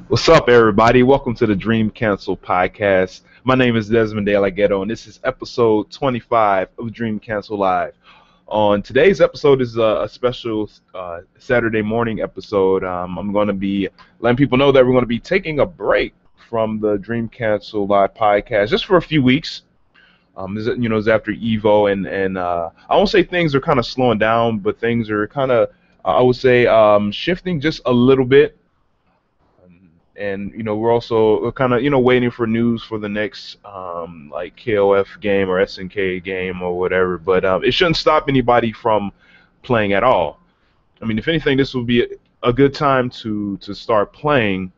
What's up, everybody? Welcome to the Dream Cancel podcast. My name is Desmond De La Ghetto, and this is episode 25 of Dream Cancel Live. On today's episode is a special Saturday morning episode. I'm going to be letting people know that we're going to be taking a break from the Dream Cancel Live podcast just for a few weeks. It's after Evo, and I won't say things are kind of slowing down, but things are kind of, I would say, shifting just a little bit. And we're also kind of waiting for news for the next like KOF game or SNK game or whatever. But it shouldn't stop anybody from playing at all. I mean, if anything, this will be a good time to start playing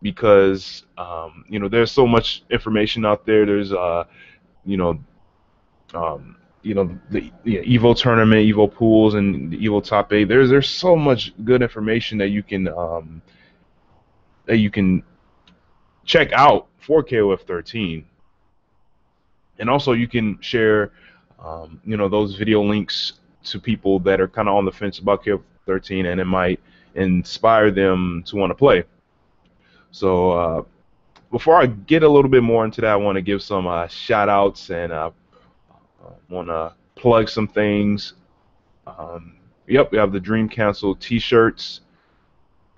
because there's so much information out there. There's you know the Evo tournament, Evo pools, and the Evo top eight. There's so much good information that you can check out for KOF 13, and also you can share those video links to people that are kind of on the fence about KOF 13, and it might inspire them to want to play. So before I get a little bit more into that, I want to give some shout outs and want to plug some things. Yep, we have the Dream Cancel t-shirts.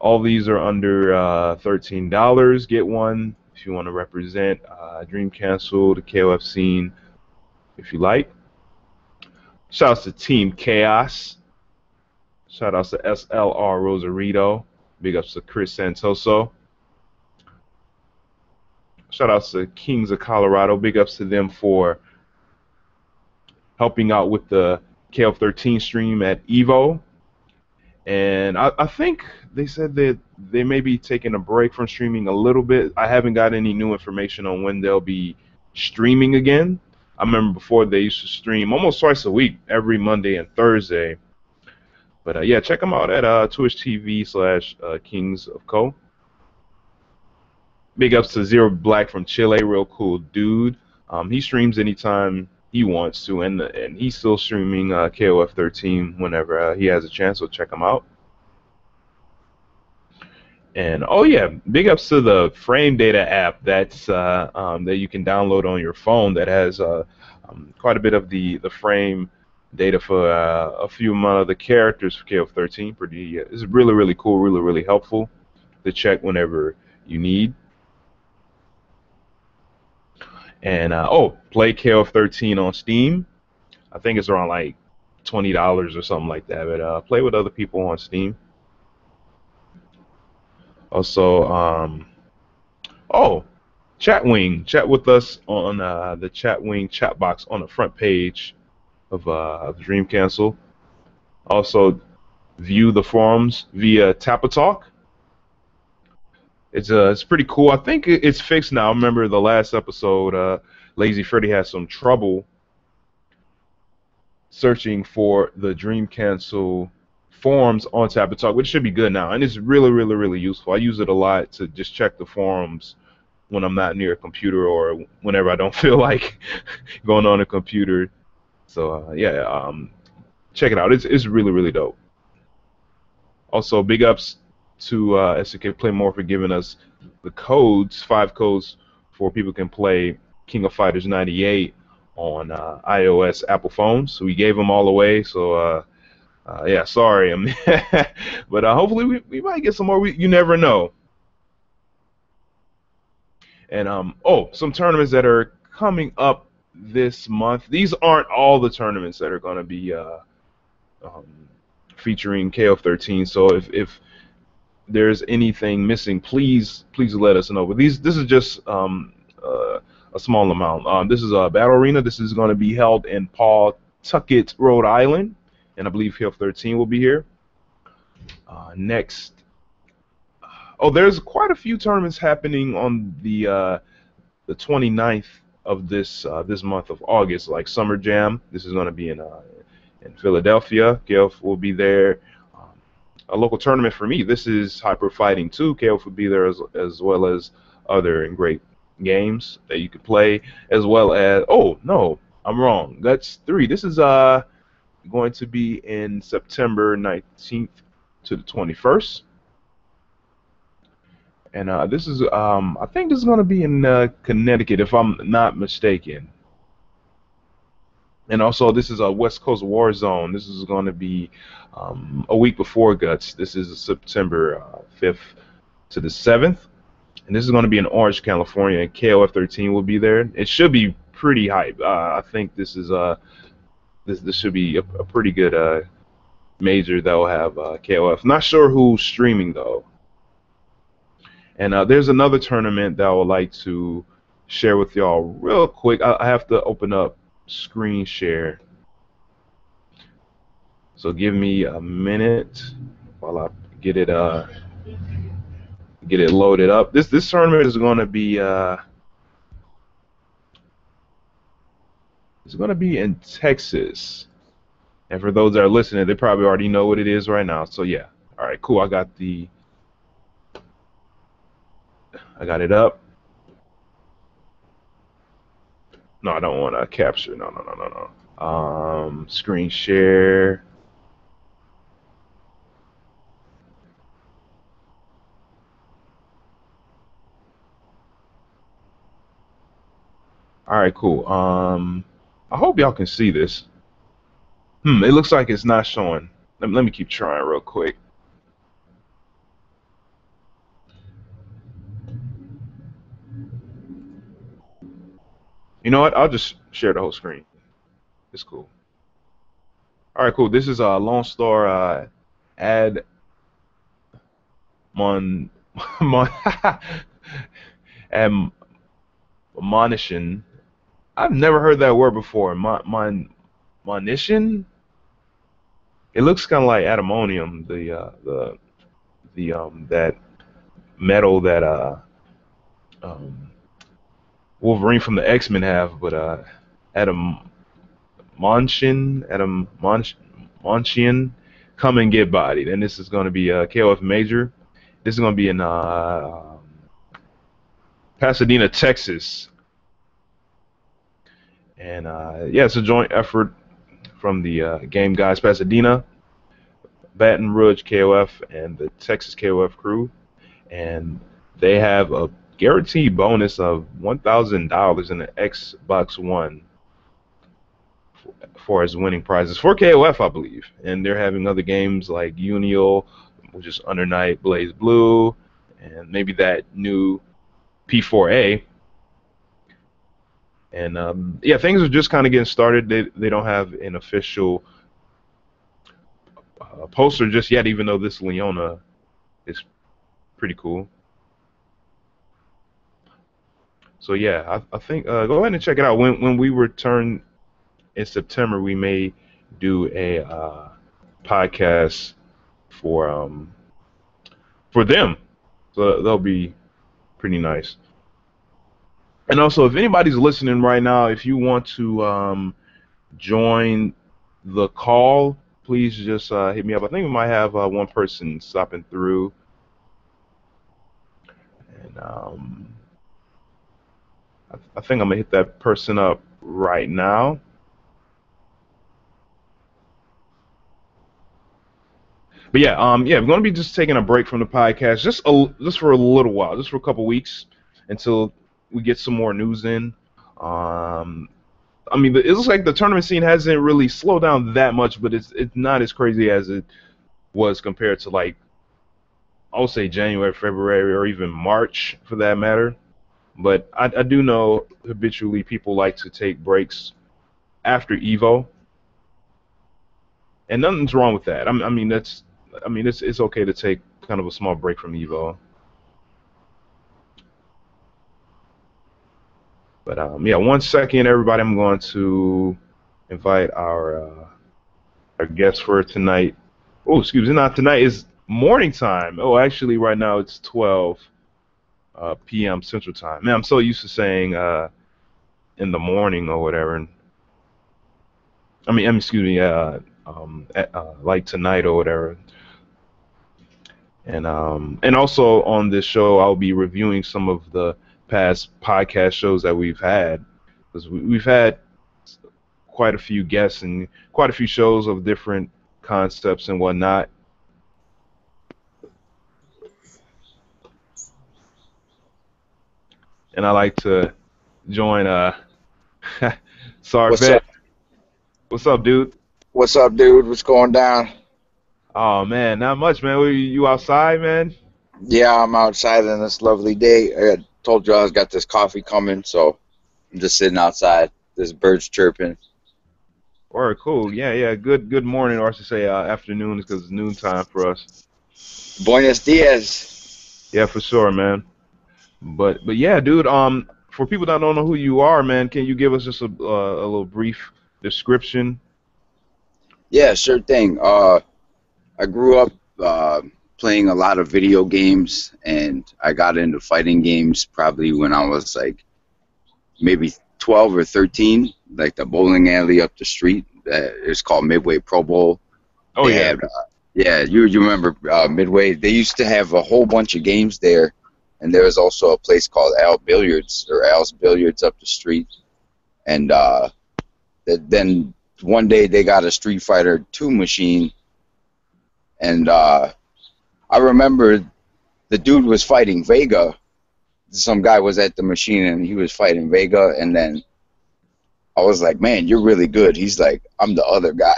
All these are under $13. Get one if you want to represent Dream Cancel, the KOF scene, if you like. Shouts to Team Chaos. Shout outs to SLR Rosarito. Big ups to Chris Santoso. Shout outs to Kings of Colorado. Big ups to them for helping out with the KOF 13 stream at Evo. And I think they said that they may be taking a break from streaming a little bit. I haven't got any new information on when they'll be streaming again. I remember before they used to stream almost twice a week, every Monday and Thursday. But yeah, check them out at Twitch TV/Kings of Co. Big ups to Zero Black from Chile, real cool dude. He streams anytime he wants to, and he's still streaming KOF 13 whenever he has a chance, so check him out. And oh yeah, big ups to the Frame Data app that you can download on your phone that has quite a bit of the frame data for a few of the characters for KOF 13. It's really cool, really helpful to check whenever you need. And play KOF 13 on Steam. I think it's around like $20 or something like that. But play with other people on Steam. Also, Chatwing. Chat with us on the Chatwing chat box on the front page of Dream Cancel. Also, view the forums via Tapatalk. It's pretty cool. I think it's fixed now. I remember the last episode, Lazy Freddy had some trouble searching for the Dream Cancel forums on Tapatalk, which should be good now, and it's really useful. I use it a lot to just check the forums when I'm not near a computer or whenever I don't feel like going on a computer. So yeah, check it out. It's really dope. Also, big ups to SK Play More for giving us the codes, 5 codes for people can play King of Fighters 98 on iOS Apple phones. So we gave them all away. So yeah, sorry, but hopefully we might get some more. You never know. And some tournaments that are coming up this month. These aren't all the tournaments that are going to be featuring KOF 13. So if there's anything missing, please let us know. But this is just a small amount. This is a battle arena. This is going to be held in Pawtucket, Rhode Island, and I believe KOF 13 will be here. Next, there's quite a few tournaments happening on the 29th of this month of August, like Summer Jam. This is going to be in Philadelphia. KOF will be there. A local tournament for me. This is Hyper Fighting 2. KOF will be there as well as other great games that you could play, as well as no, I'm wrong. That's 3. This is going to be in September 19th to the 21st. And this is I think this is going to be in Connecticut if I'm not mistaken. And also, this is a West Coast War Zone. This is going to be a week before Guts. This is September 5th to the 7th. And this is going to be in Orange, California. And KOF 13 will be there. It should be pretty hype. I think this should be a pretty good major that will have KOF. Not sure who's streaming though. And there's another tournament that I would like to share with y'all real quick. I have to open up screen share. So give me a minute while I get it loaded up. This tournament is going to be it's going to be in Texas. And for those that are listening, they probably already know what it is right now. So yeah. All right, cool. I got it up. No, I don't want to capture. No, no, no, no, no. Screen share. All right, cool. I hope y'all can see this. It looks like it's not showing. Let me keep trying real quick. You know what? I'll just share the whole screen. It's cool. All right, cool. This is Lone Star ad mon mon admonition. I've never heard that word before. Monition. It looks kind of like adamonium, the that metal that um, Wolverine from the X-Men have, but Adam Monchian, come and get bodied. And this is going to be a KOF Major. This is going to be in Pasadena, Texas. And yeah, it's a joint effort from the Game Guys Pasadena, Baton Rouge KOF, and the Texas KOF crew. And they have a guaranteed bonus of $1,000 in an Xbox One for as winning prizes for KOF, I believe. And they're having other games like Unio, which is Under Night, Blaze Blue, and maybe that new P4A. And yeah, things are just kind of getting started. They don't have an official poster just yet, even though this Leona is pretty cool. So yeah, I think go ahead and check it out. When we return in September, we may do a podcast for them. So that'll be pretty nice. And also, if anybody's listening right now, if you want to join the call, please just hit me up. I think we might have one person stopping through, and I think I'm gonna hit that person up right now. But yeah, yeah, we're gonna be just taking a break from the podcast, just for a little while, just for a couple weeks, until we get some more news in. Um, I mean, it looks like the tournament scene hasn't really slowed down that much, but it's not as crazy as it was compared to like I would say January, February, or even March for that matter. But I do know habitually people like to take breaks after Evo, and nothing's wrong with that. I mean it's okay to take kind of a small break from Evo. But yeah, 1 second, everybody. I'm going to invite our guest for tonight. Oh, excuse me, not tonight. It's morning time. Oh, actually, right now it's 12 p.m. Central Time. Man, I'm so used to saying in the morning or whatever. And, excuse me, like tonight or whatever. And also on this show, I'll be reviewing some of the past podcast shows that we've had, because we've had quite a few guests and quite a few shows of different concepts and whatnot. and I like to join What's up? Sarvet. What's up, dude? What's up, dude? What's going down? Oh man, not much, man. You outside, man? Yeah, I'm outside on this lovely day. I told you I was got this coffee coming, so I'm just sitting outside. There's birds chirping. Or cool. Yeah, yeah. Good morning, or I should say afternoon, because it's noontime for us. Buenos dias. Yeah, for sure, man. But yeah, dude. For people that don't know who you are, man, can you give us just a little brief description? Yeah, sure thing. I grew up playing a lot of video games, and I got into fighting games probably when I was like maybe 12 or 13. Like the bowling alley up the street. It's called Midway Pro Bowl. Oh They yeah. had Yeah, you remember Midway? They used to have a whole bunch of games there, and there was also a place called Al's Billiards up the street. And then one day they got a Street Fighter 2 machine, and I remember the dude was fighting Vega. Some guy was at the machine and he was fighting Vega, and then I was like, "Man, you're really good." He's like, "I'm the other guy."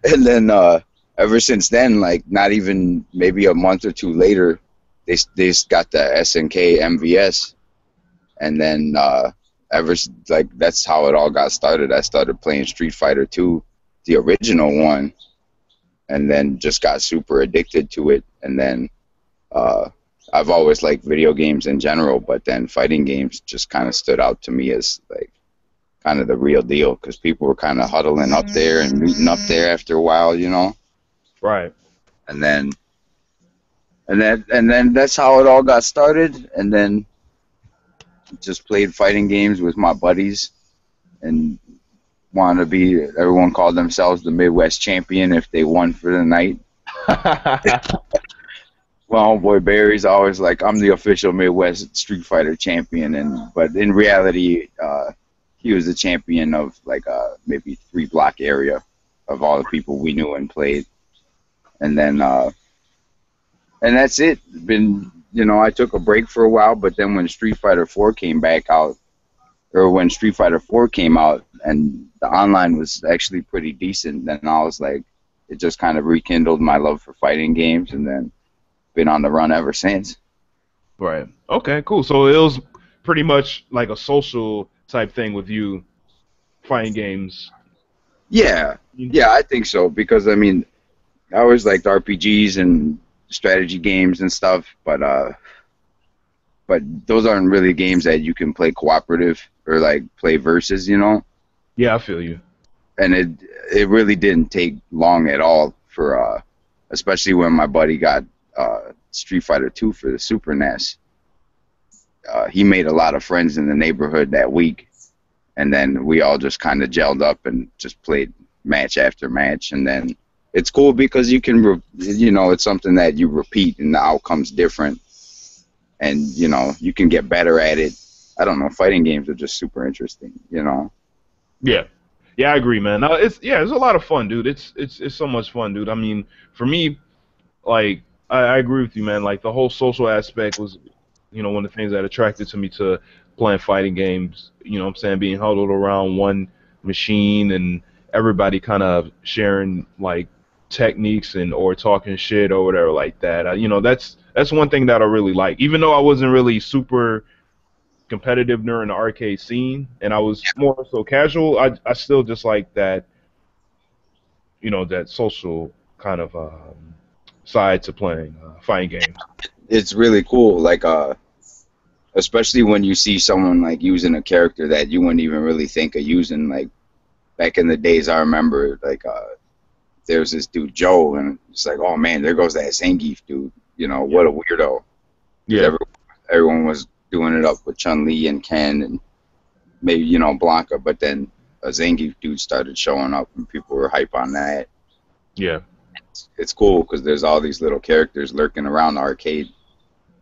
And then ever since then, like not even maybe a month or two later, they got the SNK MVS, and then like that's how it all got started. I started playing Street Fighter 2, the original one, and then just got super addicted to it. And then uh, I've always liked video games in general, but then fighting games just kind of stood out to me as like kind of the real deal because people were kind of huddling up there and meeting up there after a while, you know. Right. And then and then that's how it all got started. And then just played fighting games with my buddies and wanted to be. Everyone called themselves the Midwest champion if they won for the night. Well, homeboy Barry's always like, I'm the official Midwest Street Fighter champion, but in reality, he was the champion of like maybe 3 block area of all the people we knew and played. And then and that's it. I took a break for a while, but then when Street Fighter 4 came back out, or when Street Fighter 4 came out, and the online was actually pretty decent, then I was like, it just kind of rekindled my love for fighting games, and then been on the run ever since. Right. Okay, cool. So it was pretty much like a social type thing with you fighting games. Yeah, yeah, I think so because I mean, I always liked RPGs and strategy games and stuff, but those aren't really games that you can play cooperative or like play versus, you know. Yeah, I feel you. And it really didn't take long at all for especially when my buddy got Street Fighter 2 for the Super NES. He made a lot of friends in the neighborhood that week, and then we all just kind of gelled up and just played match after match. And then it's cool because you can, it's something that you repeat and the outcome's different, and you can get better at it. I don't know. Fighting games are just super interesting, you know. Yeah. Yeah, I agree, man. It's a lot of fun, dude. It's so much fun, dude. I mean, for me, like I agree with you, man. Like the whole social aspect was, one of the things that attracted to me to playing fighting games. You know what I'm saying? Being huddled around one machine and everybody kind of sharing like techniques and or talking shit or whatever like that. That's one thing that I really like. Even though I wasn't really super competitive during the arcade scene and I was more so casual, I still just like that, that social kind of side to playing fighting games. It's really cool. Like especially when you see someone like using a character that you wouldn't even really think of using. Like back in the days, I remember like there was this dude Joe, and it's like, oh man, there goes that Zangief dude. Yeah. What a weirdo. Because Yeah. everyone was doing it up with Chun Li and Ken and maybe Blanca, but then a Zangief dude started showing up, and people were hype on that. Yeah. It's cool because there's all these little characters lurking around the arcade,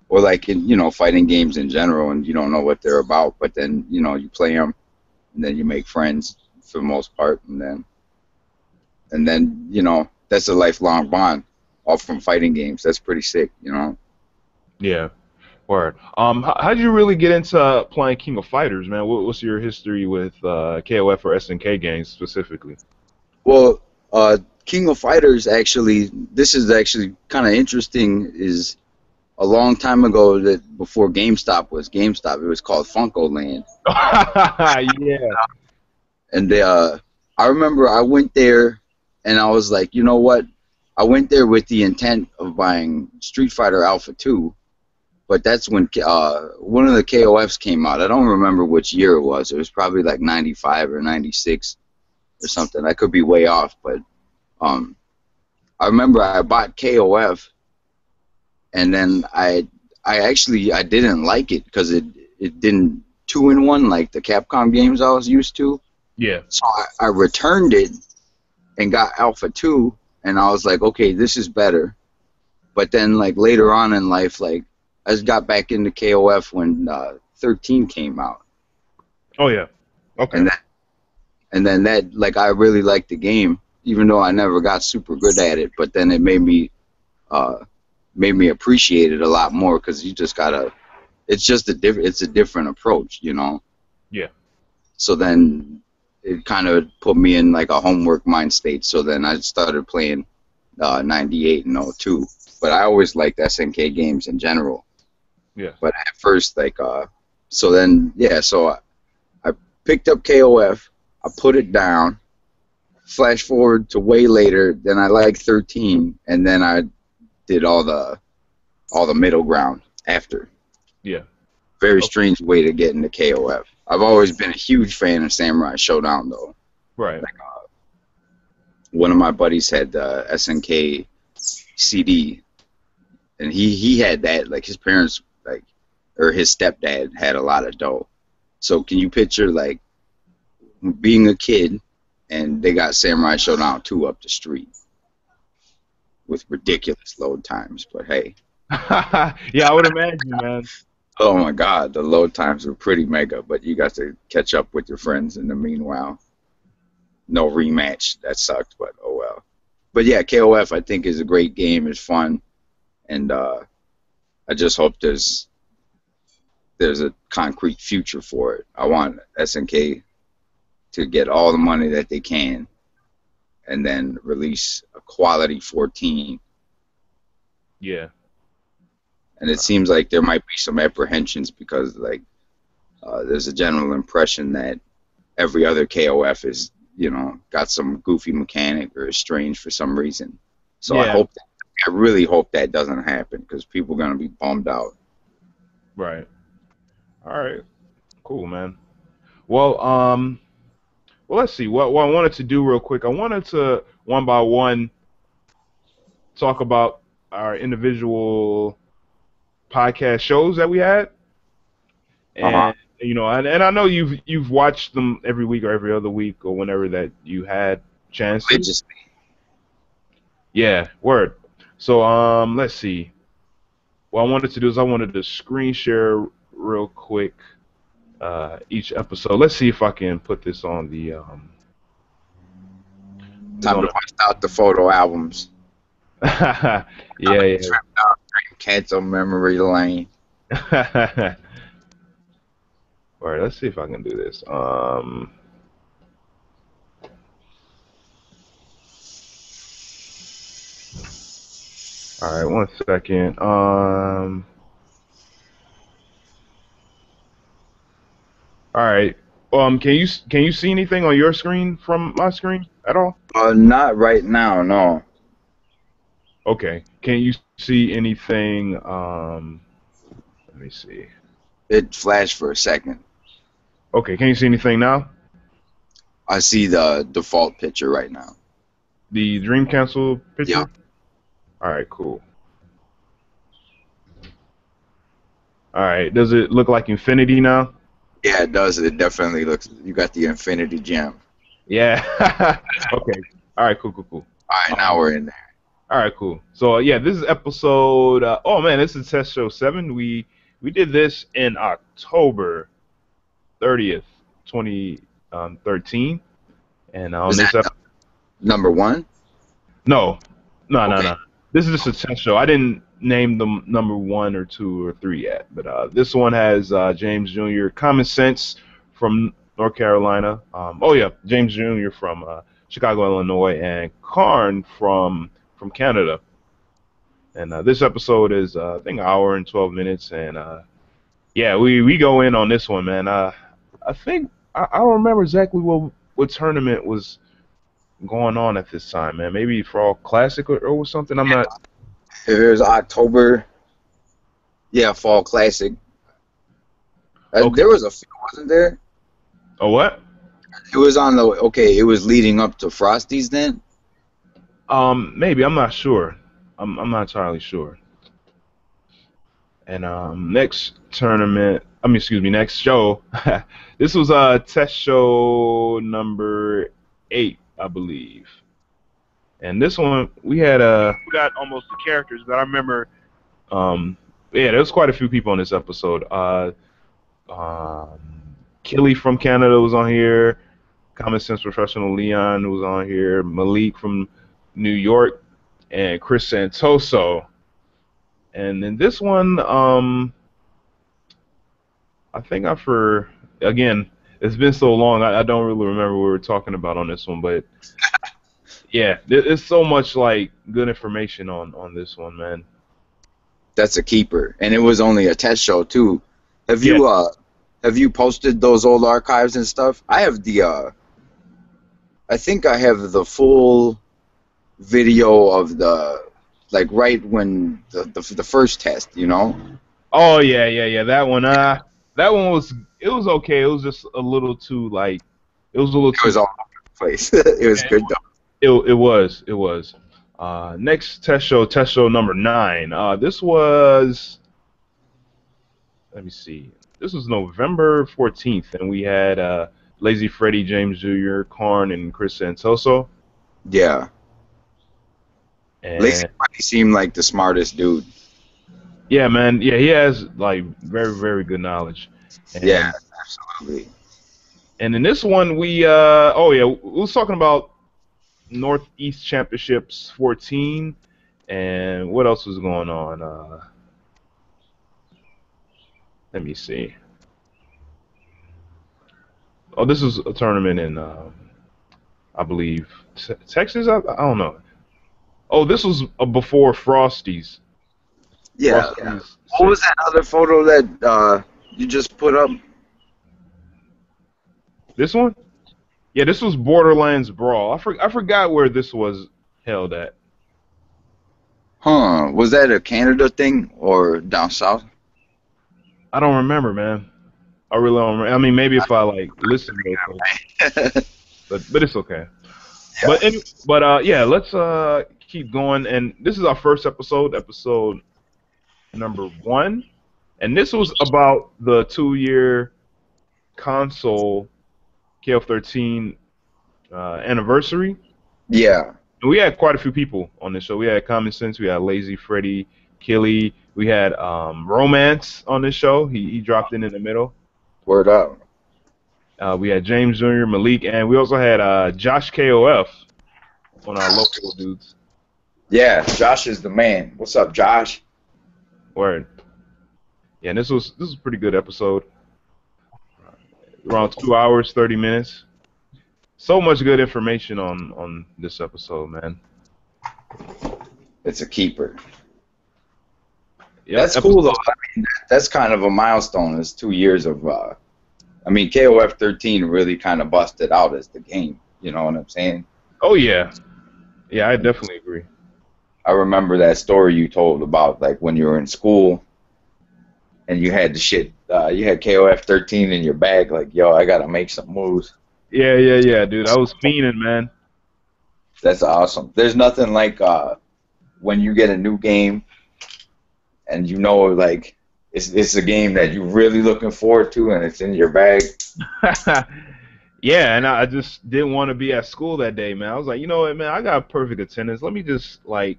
or like in fighting games in general, and you don't know what they're about, but then you play them, and then you make friends for the most part, and then that's a lifelong bond, all from fighting games. That's pretty sick. Yeah. Word. How'd you really get into playing King of Fighters, man? What's your history with KOF or SNK games specifically? Well, King of Fighters actually, this is actually kind of interesting. Is a long time ago, that before GameStop was GameStop, it was called Funko Land, Yeah. and I remember I went there, and I was like, you know what? I went there with the intent of buying Street Fighter Alpha 2, but that's when one of the KOFs came out. I don't remember which year it was. It was probably like 95 or 96 or something. I could be way off, but um, I remember I bought KOF, and then I didn't like it because it didn't 2-in-1 like the Capcom games I was used to. Yeah. So I returned it and got Alpha 2, and I was like, okay, this is better. But then like later on in life, like I just got back into KOF when 13 came out, Oh yeah. Okay. and then that, like, I really liked the game, even though I never got super good at it. But then it uh, made me appreciate it a lot more because you just gotta. It's a different approach, you know. Yeah. So then it kind of put me in like a homework mind state. So then I started playing 98 and 02. But I always liked SNK games in general. Yeah. But at first, like, so then, yeah, so I picked up KOF, I put it down, flash forward to way later, then I liked 13, and then I did all the middle ground after. Yeah. Very Okay. strange way to get into KOF. I've always been a huge fan of Samurai Showdown, though. Right. One of my buddies had the SNK CD, and he had that. Like his parents, like, or his stepdad had a lot of dough. So can you picture like being a kid, and they got Samurai Showdown 2 up the street with ridiculous load times? But hey, Yeah, I would imagine, man. oh my God, the load times were pretty mega. But you got to catch up with your friends in the meanwhile. No rematch. That sucked, but oh well. But yeah, KOF I think is a great game. It's fun, and I just hope there's a concrete future for it. I want SNK to get all the money that they can, and then release a quality 14. Yeah. And it seems like there might be some apprehensions because like there's a general impression that every other KOF is, you know, got some goofy mechanic or is strange for some reason. So Yeah. I really hope that doesn't happen because people are gonna be bummed out. Right. All right. Cool, man. Well, well, let's see. What I wanted to do real quick, I wanted to one by one talk about our individual podcast shows that we had, Uh-huh. and and I know you've watched them every week or every other week or whenever that you had chance to. Religiously. Yeah, word. So let's see. What I wanted to do is I wanted to screen share real quick each episode. Let's see if I can put this on the put this Time on to bust out the photo albums. the yeah, Trip down Dream Cancel Memory Lane. yeah. All right, let's see if I can do this. All right, one second. All right. Can you see anything on your screen from my screen at all? Not right now, no. Okay. Can you see anything? Let me see. It flashed for a second. Okay. Can you see anything now? I see the default picture right now. The Dream Cancel Yeah. picture. All right. Cool. All right. Does it look like infinity now? Yeah, it does. It definitely looks. You got the Infinity Gem. Yeah. Okay. All right. Cool. Cool. Cool. All right, now we're in there. All right, cool. So yeah, this is episode. Oh man, this is test show 7. We did this in October 30th, 2013, and on Is this that episode, number one? no, no, no, Okay. no. This is just a test show. I didn't name them number 1 or 2 or 3 yet, but this one has James Jr. Common Sense from North Carolina. Oh yeah, James Jr. from Chicago, Illinois, and Karn from Canada. And this episode is I think an hour and 12 minutes, and yeah, we go in on this one, man. I think I don't remember exactly what tournament was going on at this time, man. Maybe Fall Classic or something. I'm not. It was October. Yeah, Fall Classic. Okay. There was a few, wasn't there? Oh, what? It was on the okay. It was leading up to Frosties then. Maybe I'm not sure. I'm not entirely sure. And next tournament, I mean, excuse me, next show. This was test show number 8, I believe. And this one we got almost the characters, but I remember yeah, there was quite a few people on this episode. Killy from Canada was on here. Common Sense Professional Leon was on here. Malik from New York, and Chris Santoso. And then this one, I think again, it's been so long, I don't really remember what we were talking about on this one, but yeah, there's so much like good information on this one, man. That's a keeper, and it was only a test show too. Have Yeah. you have you posted those old archives and stuff? I have I think I have the full video of like right when the first test, you know? Oh yeah. That one, it was okay. It was just a little too like, it was a little It was too. all over the place. It was good though. It was. Next test show number 9. This was, let me see. This was November 14th, and we had Lazy Freddy, James Jr., Karn, and Chris Santoso. Yeah. And Lazy Freddy seemed like the smartest dude. yeah, man. Yeah, he has like very, very good knowledge. And, Yeah, absolutely. And in this one, we was talking about Northeast Championships 14, and what else was going on? Let me see. Oh, this is a tournament in, I believe, Texas. I don't know. Oh, this was before Frosties. Yeah. Frosties What was that other photo that you just put up? This one? Yeah, this was Borderlands Brawl. I forgot where this was held at. Huh? Was that a Canada thing or down south? I don't remember, man. I really don't remember. I mean, maybe if I like listen real quick, but it's okay. Yeah. But yeah, let's keep going. And this is our first episode number 1, and this was about the 2-year console KF13 anniversary. Yeah. And we had quite a few people on this show. We had Common Sense, we had Lazy Freddy, Killy, we had Romance on this show. He dropped in the middle. Word up. We had James Jr., Malik, and we also had Josh KOF on our local dudes. Yeah, Josh is the man. What's up, Josh? Word. Yeah, and this was a pretty good episode. Around 2 hours, 30 minutes. So much good information on this episode, man. It's a keeper. Yeah, That's cool, though. I mean, that's kind of a milestone. It's 2 years of, I mean, KOF 13 really kind of busted out as the game. You know what I'm saying? Oh, yeah. Yeah, I definitely agree. I remember that story you told about, like, when you were in school and you had the shit, you had KOF 13 in your bag, like, yo, I got to make some moves. Yeah, dude. I was fiending, man. That's awesome. There's nothing like when you get a new game and you know, like, it's a game that you're really looking forward to and it's in your bag. Yeah, and I just didn't want to be at school that day, man. I was like, you know what, man, I got perfect attendance. Let me just, like,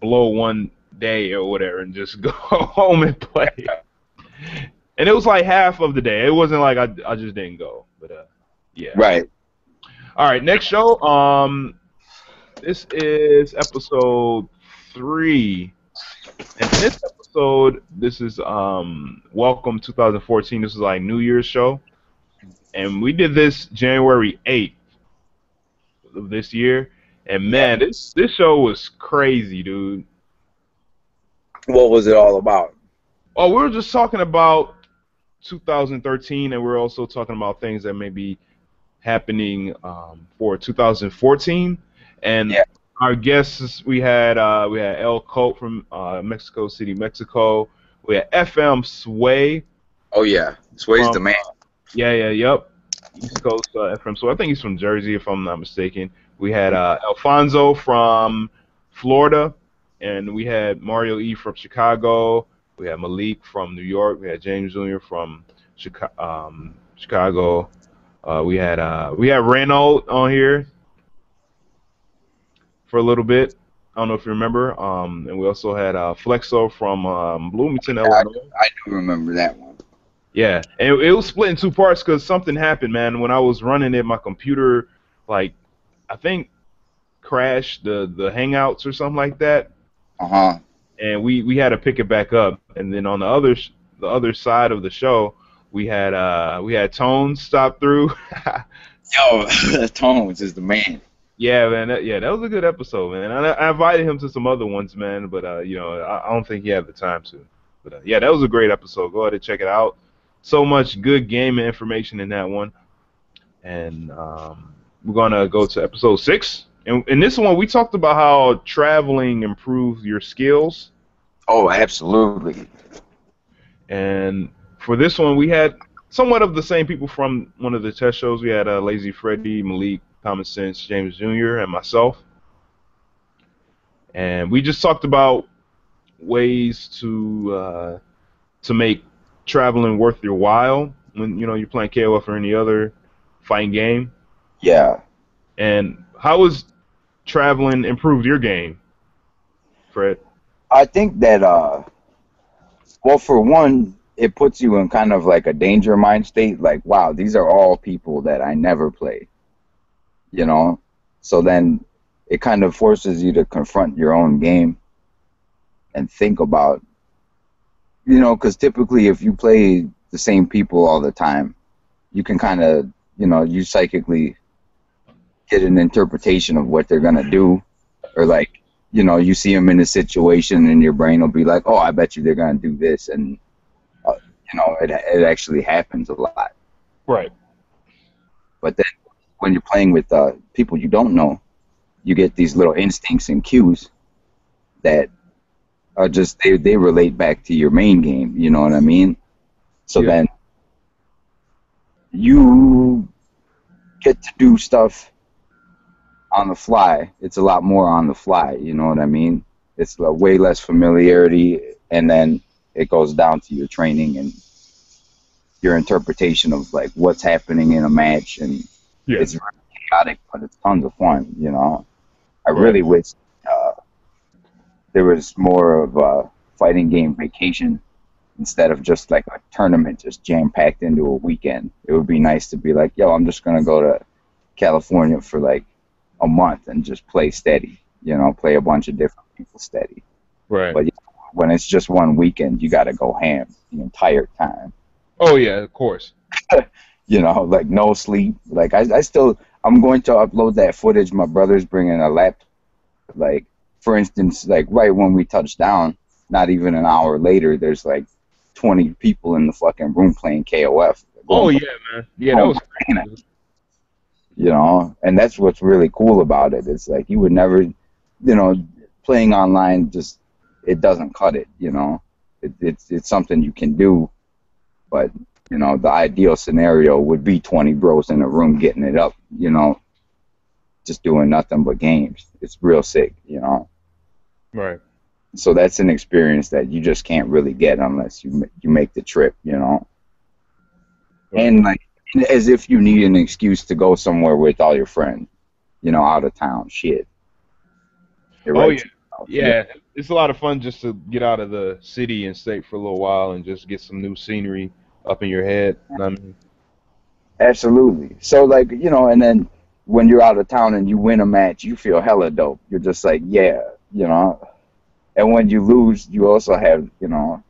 blow one day or whatever and just go home and play. And it was like half of the day. It wasn't like I just didn't go. But, yeah. Right. All right, next show. This is episode 3. And in this episode, this is welcome 2014. This is like New Year's show. And we did this January 8th of this year. And Yeah. man, this show was crazy, dude. What was it all about? Oh, we were just talking about 2013, and we're also talking about things that may be happening for 2014. And Yeah. our guests, we had El Colt from Mexico City, Mexico. We had FM Sway Oh yeah, Sway's from the man. yep, East Coast FM Sway. I think he's from Jersey, if I'm not mistaken. We had Alfonso from Florida, and we had Mario E from Chicago. We had Malik from New York. We had James Jr. from Chicago. We had Renault on here for a little bit. I don't know if you remember. And we also had Flexo from Bloomington, I, Illinois. I do remember that one. Yeah, and it was split in two parts because something happened, man. When I was running it, my computer, like, I think crashed the Hangouts or something like that, Uh-huh. and we had to pick it back up. And then on the other side of the show, we had Tones stop through. Yo, Tones is the man. Yeah, man. That was a good episode, man. I invited him to some other ones, man, but I don't think he had the time to. But yeah, that was a great episode. Go ahead and check it out. So much good gaming information in that one, and we're gonna go to episode 6. And in this one, we talked about how traveling improves your skills. Oh, absolutely. And for this one, we had somewhat of the same people from one of the test shows. We had Lazy Freddy, Malik, Common Sense, James Jr., and myself. And we just talked about ways to make traveling worth your while when you're playing KOF or any other fighting game. Yeah. And how has traveling improved your game, Fred? I think that well, for one, it puts you in kind of like a danger mind state, like, wow, these are all people that I never play, you know? So then it kind of forces you to confront your own game and think about, because typically if you play the same people all the time, you can kind of, you psychically get an interpretation of what they're going to do, or like, you see them in a situation and your brain will be like, oh, I bet you they're going to do this. And, it actually happens a lot. Right. But then when you're playing with people you don't know, you get these little instincts and cues that are just, they relate back to your main game. You know what I mean? So Yeah. then you get to do stuff on the fly. It's a lot more on the fly. You know what I mean? It's way less familiarity, and then it goes down to your training and your interpretation of like what's happening in a match, and Yeah. it's really chaotic, but it's tons of fun. I Right. really wish there was more of a fighting game vacation instead of just like a tournament just jam packed into a weekend. It would be nice to be like, yo, I'm just gonna go to California for like a month and just play steady. Play a bunch of different people steady. Right. But when it's just one weekend, you got to go ham the entire time. Oh yeah, of course. Like no sleep. Like I'm going to upload that footage. My brother's bringing a laptop. Like, for instance, like right when we touched down, not even an hour later, there's like 20 people in the fucking room playing KOF. Oh yeah, man. Yeah, that was crazy. And that's what's really cool about it. It's like you would never, playing online just, it doesn't cut it. It's something you can do, but the ideal scenario would be 20 bros in a room getting it up, just doing nothing but games. It's real sick. Right. So that's an experience that you just can't really get unless you make the trip. And like, as if you need an excuse to go somewhere with all your friends, out of town. Shit. Oh yeah. Yeah, it's a lot of fun just to get out of the city and state for a little while and just get some new scenery up in your head. You know what I mean? Absolutely. So like, and then when you're out of town and you win a match, you feel hella dope. You're just like, yeah, you know. And when you lose, you also have, you know,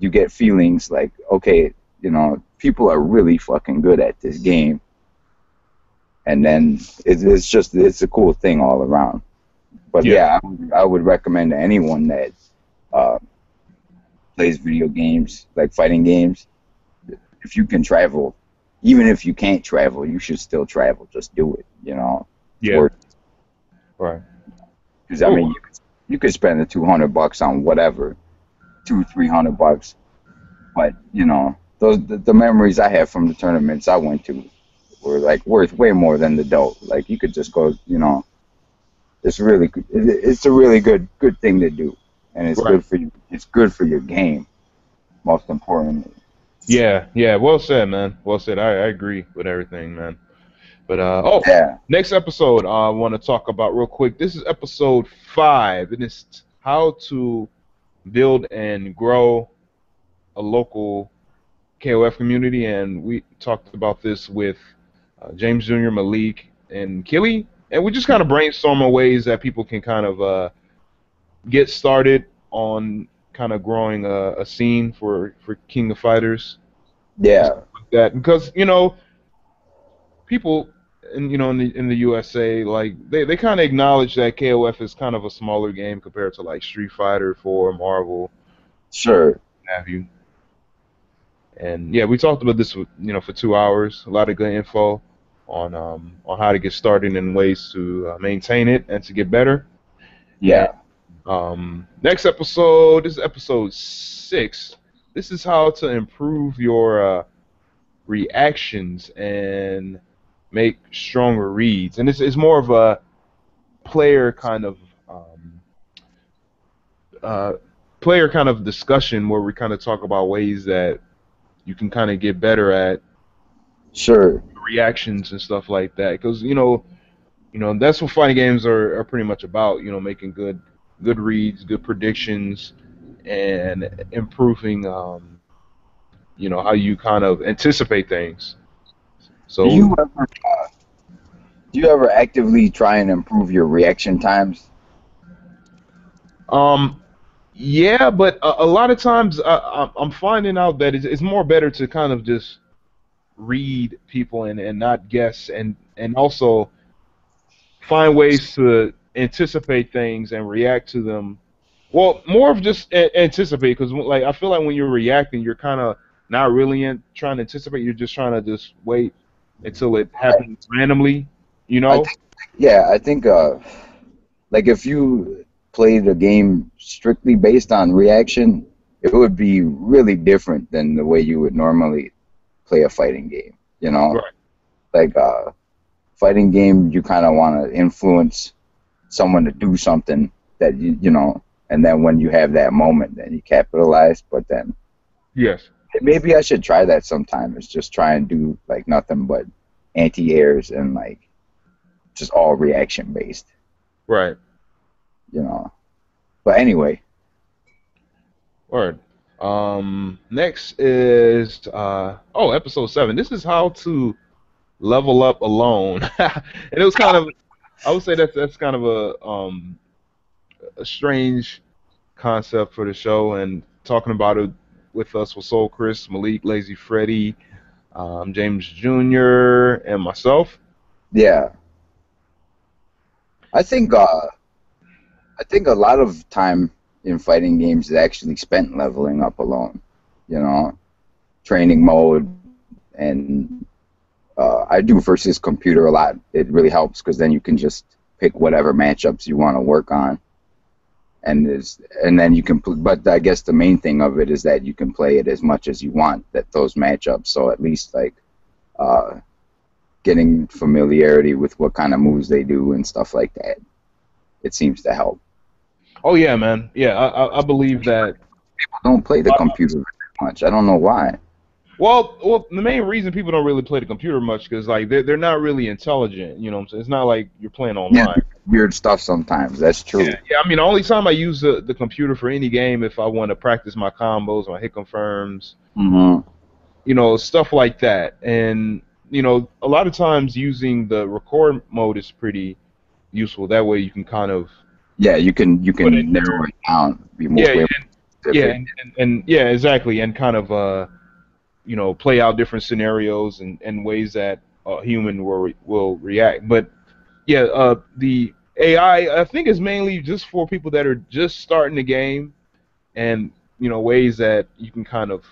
you get feelings like, okay, you know, people are really fucking good at this game. And then it's a cool thing all around. But yeah, I would recommend to anyone that uh, plays video games, like fighting games, if you can travel, even if you can't travel, you should still travel. Just do it, you know. It's Yeah. worth it. Right. Because I mean, you could spend the $200 on whatever, $300, but you know, the memories I have from the tournaments I went to were like worth way more than the dough. Like you could just go, you know, it's really it's a really good thing to do, and it's good for you. It's good for your game, most importantly. Yeah, yeah. Well said, man. Well said. I agree with everything, man. But Yeah. next episode I want to talk about real quick. This is episode 5, and it's how to build and grow a local KOF community. And we talked about this with James Jr., Malik, and Killy, and we just kind of brainstorming ways that people can kind of get started on kind of growing a scene for King of Fighters. Yeah. Like that, because you know people in the USA, like they kind of acknowledge that KOF is kind of a smaller game compared to like Street Fighter 4, Marvel, Sure. have you. And yeah, we talked about this for 2 hours. A lot of good info on how to get started and ways to maintain it and to get better. Yeah. Next episode, this is episode 6. This is how to improve your reactions and make stronger reads. And it's more of a player kind of discussion where we kind of talk about ways that you can kind of get better at Sure reactions and stuff like that. Because that's what fighting games are pretty much about. You know, making good reads, good predictions, and improving how you kind of anticipate things. So do you ever actively try and improve your reaction times? yeah, but a lot of times I'm finding out that it's more better to kind of just read people and not guess, and also find ways to anticipate things and react to them. Well, more of just anticipate, because like I feel like when you're reacting, you're kind of not really trying to anticipate. You're just trying to just wait until it happens randomly. You know? I think like if you played a game strictly based on reaction, it would be really different than the way you would normally play a fighting game. You know, Right. like fighting game, you kind of want to influence someone to do something that you know, and then when you have that moment, then you capitalize. But then Yes. maybe I should try that sometime. It's just try and do like nothing but anti-airs and like just all reaction based, Right. you know. But anyway, Word. Next is episode 7. This is how to level up alone, and it was kind of, I would say that's kind of a strange concept for the show, and talking about it with us was Soul Chris, Malik, Lazy Freddy, James Jr., and myself. yeah, I think a lot of time in fighting games is actually spent leveling up alone, you know, training mode, and I do versus computer a lot. It really helps because then you can just pick whatever matchups you want to work on, and then you can. But I guess the main thing of it is that you can play it as much as you want at those matchups. So at least like getting familiarity with what kind of moves they do and stuff like that, it seems to help. Oh yeah, man. Yeah, I believe that. People don't play the computer very much. I don't know why. Well, the main reason people don't really play the computer much because like they're not really intelligent. You know what I'm saying? It's not like you're playing online. Yeah, weird stuff sometimes. That's true. Yeah. I mean, the only time I use the computer for any game if I want to practice my combos, my hit confirms, Mm-hmm. stuff like that. And a lot of times using the record mode is pretty useful. That way you can kind of Yeah, you put in can narrow your it down, be more yeah way more yeah specific. and yeah, exactly, and kind of play out different scenarios and ways that a human will react. But yeah, the AI I think is mainly just for people that are just starting the game, and ways that you can kind of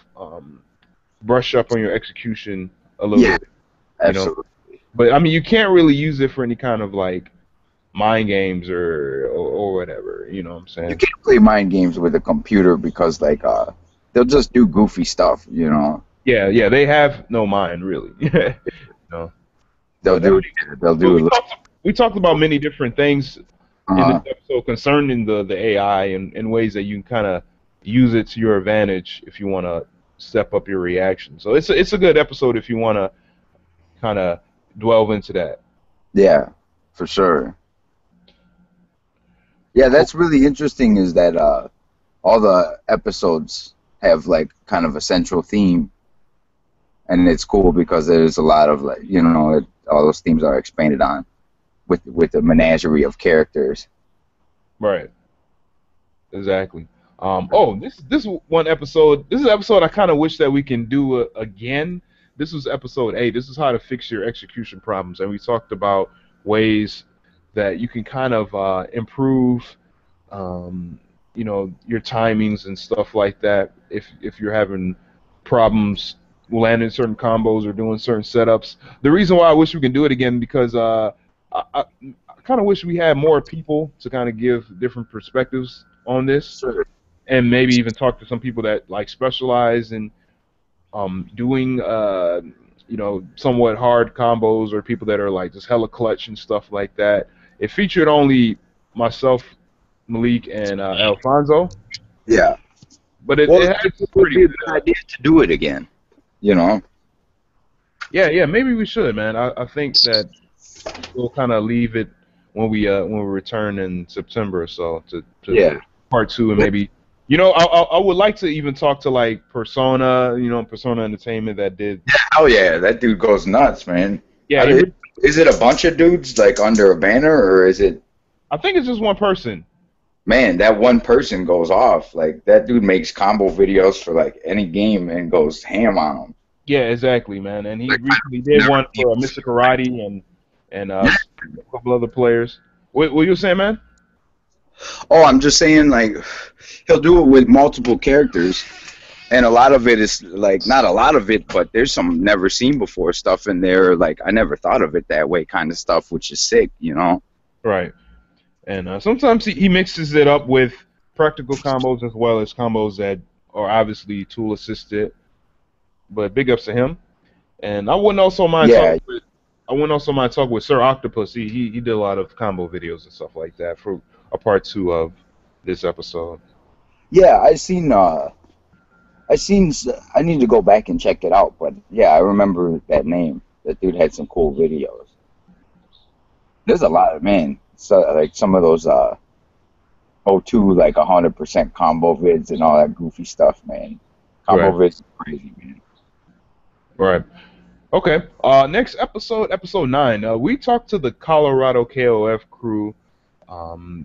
brush up on your execution a little Yeah, bit. You know, absolutely. but I mean you can't really use it for any kind of like mind games or whatever. You know what I'm You saying? can't play mind games with a computer because like they'll just do goofy stuff, you know. Yeah, yeah, they have no mind really. No, They'll but do it. They'll but do a little. we talked about many different things in this Uh, episode concerning the AI and ways that you can kind of use it to your advantage if you want to step up your reaction. So it's a good episode if you want to kind of delve into that. yeah, for sure. Yeah, Cool. that's really interesting. Is that all the episodes have like kind of a central theme, and it's cool because there's a lot of like all those themes are expanded on with a menagerie of characters. Right. Exactly. Oh, this one episode. This is an episode I kind of wish that we can do again. This was episode 8. This is how to fix your execution problems, and we talked about ways that you can kind of improve, um, your timings and stuff like that. If you're having problems landing certain combos or doing certain setups, the reason why I wish we can do it again because I kind of wish we had more people to kind of give different perspectives on this, Sure. and maybe even talk to some people that like specialize in doing somewhat hard combos, or people that are like just hella clutch and stuff like that. It featured only myself, Malik, and Alfonso, Yeah. but it, Well, it it had some would pretty be a good. good idea to do it again. You know. Yeah, yeah, maybe we should, man. I think that we'll kind of leave it when we return in September or so to Yeah. part 2, and But, maybe I would like to even talk to like Persona, Persona Entertainment that did. oh yeah, that dude goes nuts, man. Yeah, How is it a bunch of dudes like under a banner, or is it? I think it's just one person. Man, that one person goes off. Like that dude makes combo videos for like any game and goes ham on them. Yeah, exactly, man. And he Like recently I've did never one seen for him. Mr. Karate and Yeah. a couple other players. What you were saying, man? Oh, I'm just saying, like he'll do it with multiple characters, and a lot of it is like not a lot of it, but there's some never seen before stuff in there. Like I never thought of it that way, kind of stuff, which is sick, you know. Right. And sometimes he mixes it up with practical combos as well as combos that are obviously tool assisted. But big ups to him. And Yeah, I wouldn't also mind talking with Sir Octopus. He did a lot of combo videos and stuff like that for a part 2 of this episode. yeah. I need to go back and check it out, but yeah, I remember that name. That dude had some cool videos. There's a lot of man. So like some of those O2 like 100% combo vids and all that goofy stuff, man. Combo Right. vids are crazy, man. Right. Okay. Next episode 9. We talked to the Colorado KOF crew,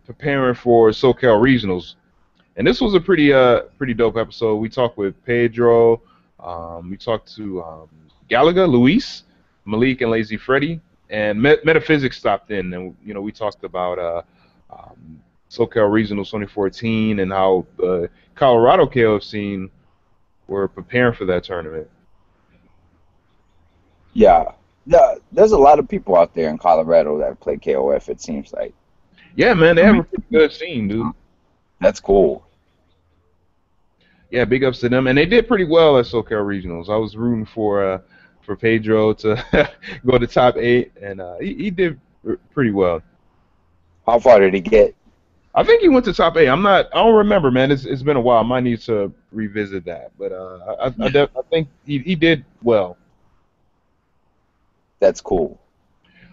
preparing for SoCal Regionals, and this was a pretty dope episode. We talked with Pedro, we talked to Gallagher, Luis, Malik, and Lazy Freddy, and Metaphysics stopped in, and we talked about SoCal Regionals 2014 and how the Colorado KOF scene were preparing for that tournament. Yeah. Yeah, there's a lot of people out there in Colorado that play KOF, it seems like. Yeah, man, they I have a mean, pretty good scene, dude. that's cool. Yeah, big ups to them, and they did pretty well at SoCal Regionals. I was rooting for Pedro to go to top 8, and he did pretty well. How far did he get? I think he went to top 8. I don't remember, man. It's been a while. I might need to revisit that, but I think he did well. That's cool.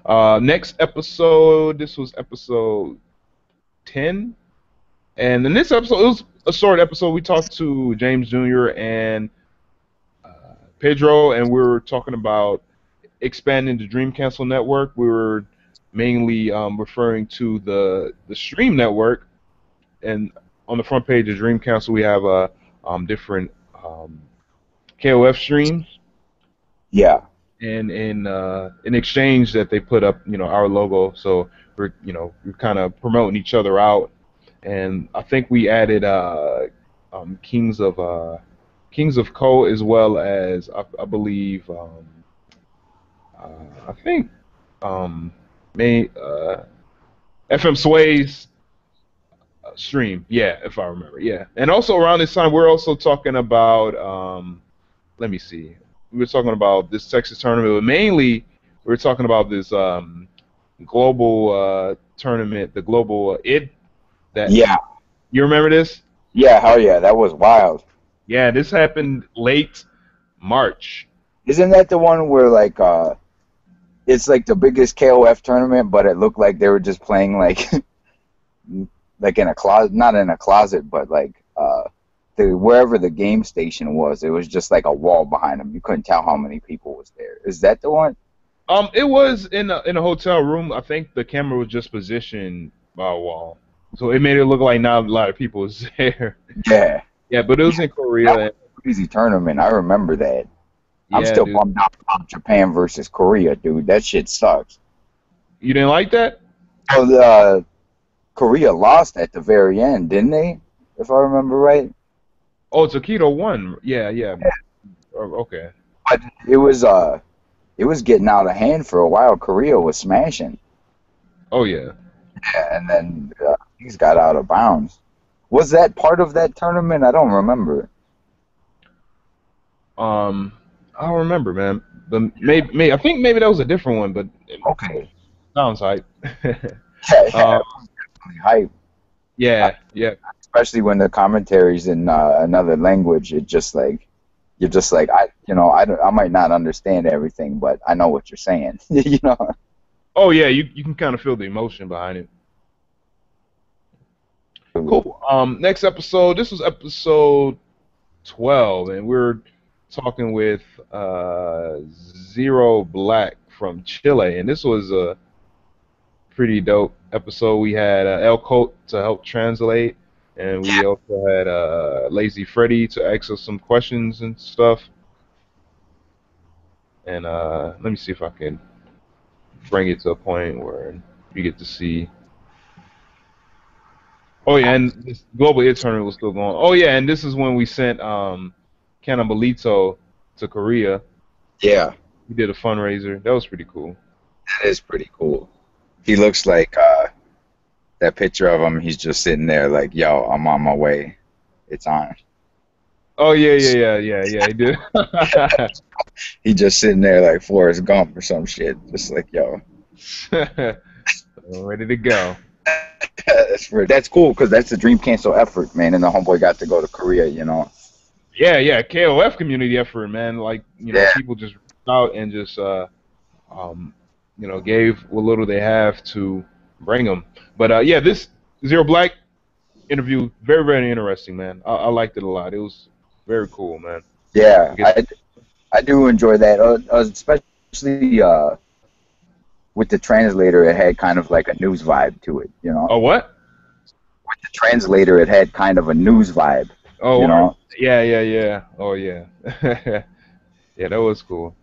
Next episode, this was episode 10, and in this episode, it was a short episode. We talked to James Jr. and Pedro, and we were talking about expanding the Dream Cancel network, we were mainly referring to the Stream network. And on the front page of Dream Cancel, we have different KOF streams, Yeah. and in exchange that they put up, our logo. So we're kind of promoting each other out. And I think we added Kings of Co, as well as I believe I think um, May FM Sway's stream. Yeah, if I remember. Yeah, and also around this time we're also talking about let me see. We were talking about this Texas tournament, but mainly we were talking about this global tournament, the global ID. That Yeah. you remember this? Yeah. Hell yeah. That was wild. Yeah, this happened late March. Isn't that the one where like it's like the biggest KOF tournament, but it looked like they were just playing like like in a closet, not in a closet, but like wherever the game station was, it was just like a wall behind them. You couldn't tell how many people was there. Is that the one? It was in a hotel room. I think the camera was just positioned by a wall, so it made it look like not a lot of people was there. Yeah. Yeah, but it was in That Korea. was a crazy tournament. I remember that. I'm Yeah, still dude. bummed out about Japan versus Korea, dude. That shit sucks. You didn't like that? So Korea lost at the very end, didn't they? If I remember right. Oh, Takedo won. Yeah, yeah. Oh, okay. But it was getting out of hand for a while. Korea was smashing. Oh, yeah. Yeah, and then things got out of bounds. Was that part of that tournament? I don't remember. I don't remember, man. But maybe I think maybe that was a different one, but it Okay. sounds hype. Yeah, yeah, um, it was definitely hype. yeah, yeah. Especially when the commentary's in another language. It just like you're just like I might not understand everything, but I know what you're saying. You know. Oh, yeah. You can kind of feel the emotion behind it. Cool. Next episode. This was episode 12, and we're talking with Zero Black from Chile, and this was a pretty dope episode. We had El Coat to help translate, and we also had Lazy Freddy to ask us some questions and stuff. And let me see if I can bring it to a point where you get to see. Oh yeah, and this global hit tournament was still going. Oh yeah, and this is when we sent Cannibalizzo to Korea. Yeah, We did a fundraiser. That was pretty cool. that is pretty cool. He looks like that picture of him. He's just sitting there like, "Yo, I'm on my way. It's on." Oh yeah. He did. He just sitting there like Forrest Gump or some shit. Just like, yo. Ready to go. That's cool because that's a dream cancel effort, man. And the homeboy got to go to Korea, you know. Yeah. KOF community effort, man. Like Yeah. people just reached out and just gave what little they have to bring them. But yeah, this Zero Black interview very very interesting, man. I liked it a lot. It was very cool, man. Yeah, I I do enjoy that, especially with the translator. It had kind of like a news vibe to it, you know. Oh what? With the translator, it had kind of a news vibe, Oh you know. yeah. Oh yeah. Yeah, that was cool.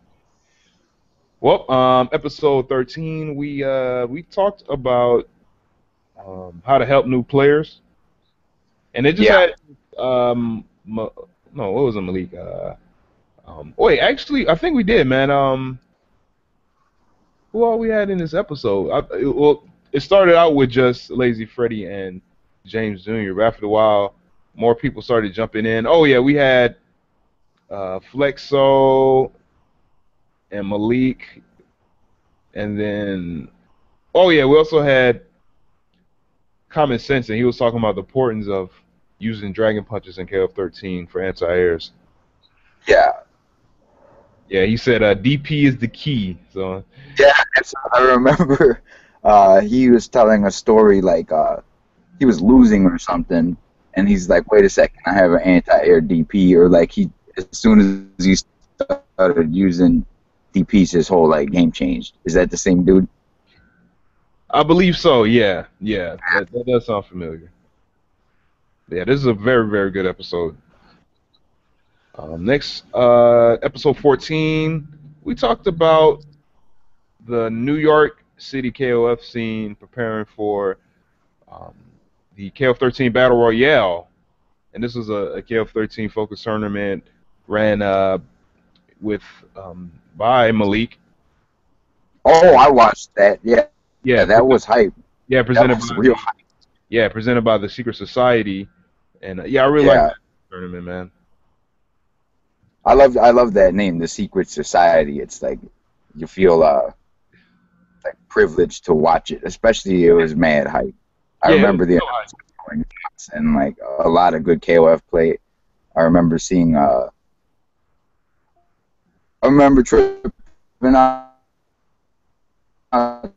Well, episode 13, we talked about how to help new players, and it just Yeah. had no, what was it, Malik? Wait, actually, I think we did, man. Who all we had in this episode? It started out with just Lazy Freddy and James Jr., but after a while, more people started jumping in. Oh yeah, we had Flexo and Malik, and then we also had Common Sense, and he was talking about the importance of using Dragon Punches in KF13 for anti-airs. Yeah. Yeah, he said DP is the key. So Yeah, I remember he was telling a story like he was losing or something, and he's like, "Wait a second, I have an anti-air DP," or like as soon as he started using piece, his whole like game changed. Is that the same dude? I believe so. Yeah, yeah, that does sound familiar. Yeah, this is a very, very good episode. Next, episode 14, we talked about the New York City KOF scene preparing for um, the KOF 13 Battle Royale, and this was a KOF 13 focus tournament ran with by Malik. Oh, I watched that. Yeah, Yeah, yeah, that was hype. yeah, That presented was by real hype. yeah, presented by the Secret Society, and yeah, I really like Yeah, that tournament, man. I love that name, the Secret Society. It's like you feel like privileged to watch it, especially it was mad hype. I Yeah, it was remember the real hype. announcement going nuts and like a lot of good KOF play. I remember seeing I remember tripping out that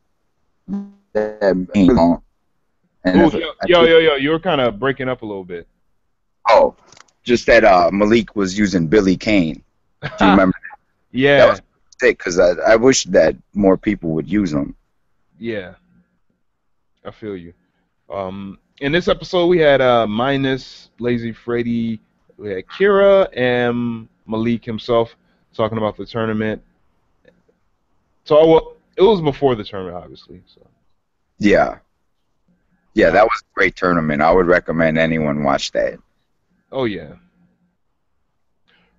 and Oh, if I think yo, you were kind of breaking up a little bit. oh just that Malik was using Billy Kane. Do you remember that Yeah, was sick because I wish that more people would use them. yeah, I feel you. In this episode, we had Minus, Lazy Freddy, we had Kira, and Malik himself talking about the tournament. So, well, it was before the tournament, obviously. So, Yeah, yeah, uh, that was a great tournament. I would recommend anyone watch that. oh yeah.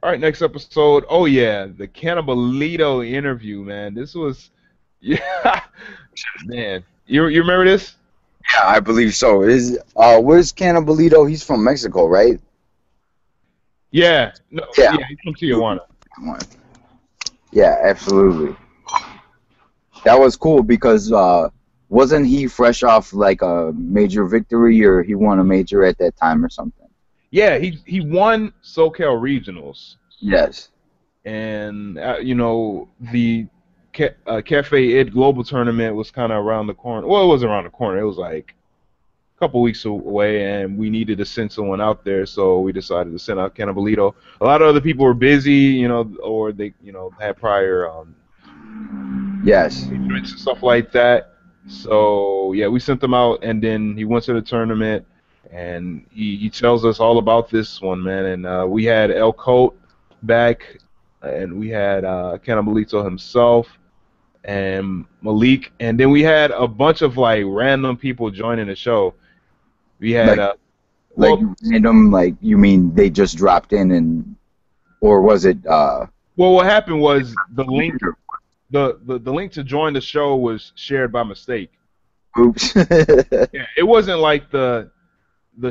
All right, next episode. Oh yeah, the Cannibalito interview, man. This was, yeah, man. You remember this? Yeah, I believe so. Is where's Cannibalito? He's from Mexico, right? Yeah, no, Yeah. yeah, he's from Tijuana. Yeah, absolutely. That was cool because wasn't he fresh off like a major victory or he won a major at that time or something? Yeah, he won SoCal Regionals, Yes. and the Cafe Id Global tournament was kind of around the corner. Well, it wasn't around the corner. It was like a couple weeks away, and we needed to send someone out there, so we decided to send out Cannibalito. A lot of other people were busy, or they had prior Yes. engagements and stuff like that. So yeah, we sent them out, and then he went to the tournament, and he tells us all about this one, man. And we had El Coat back, and we had Cannibalito himself and Malik, and then we had a bunch of like random people joining the show. We had Like like well, random like you mean they just dropped in and or was it what happened was the link to join the show was shared by mistake. oops. Yeah, it wasn't like the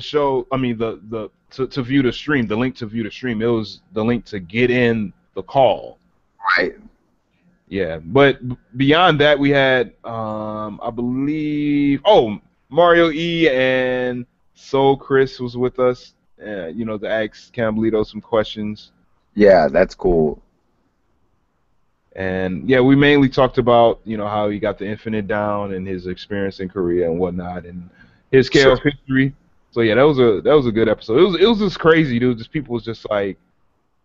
show. I mean to view the stream, the link to view the stream. It was the link to get in the call. Right. Yeah, but beyond that, we had I believe Mario E and Soul Chris was with us. To ask Camblito some questions. Yeah, that's cool. And yeah, we mainly talked about how he got the Infinite down and his experience in Korea and whatnot and his Sure. KOF history. So yeah, that was a good episode. It was just crazy, dude. Just people was just like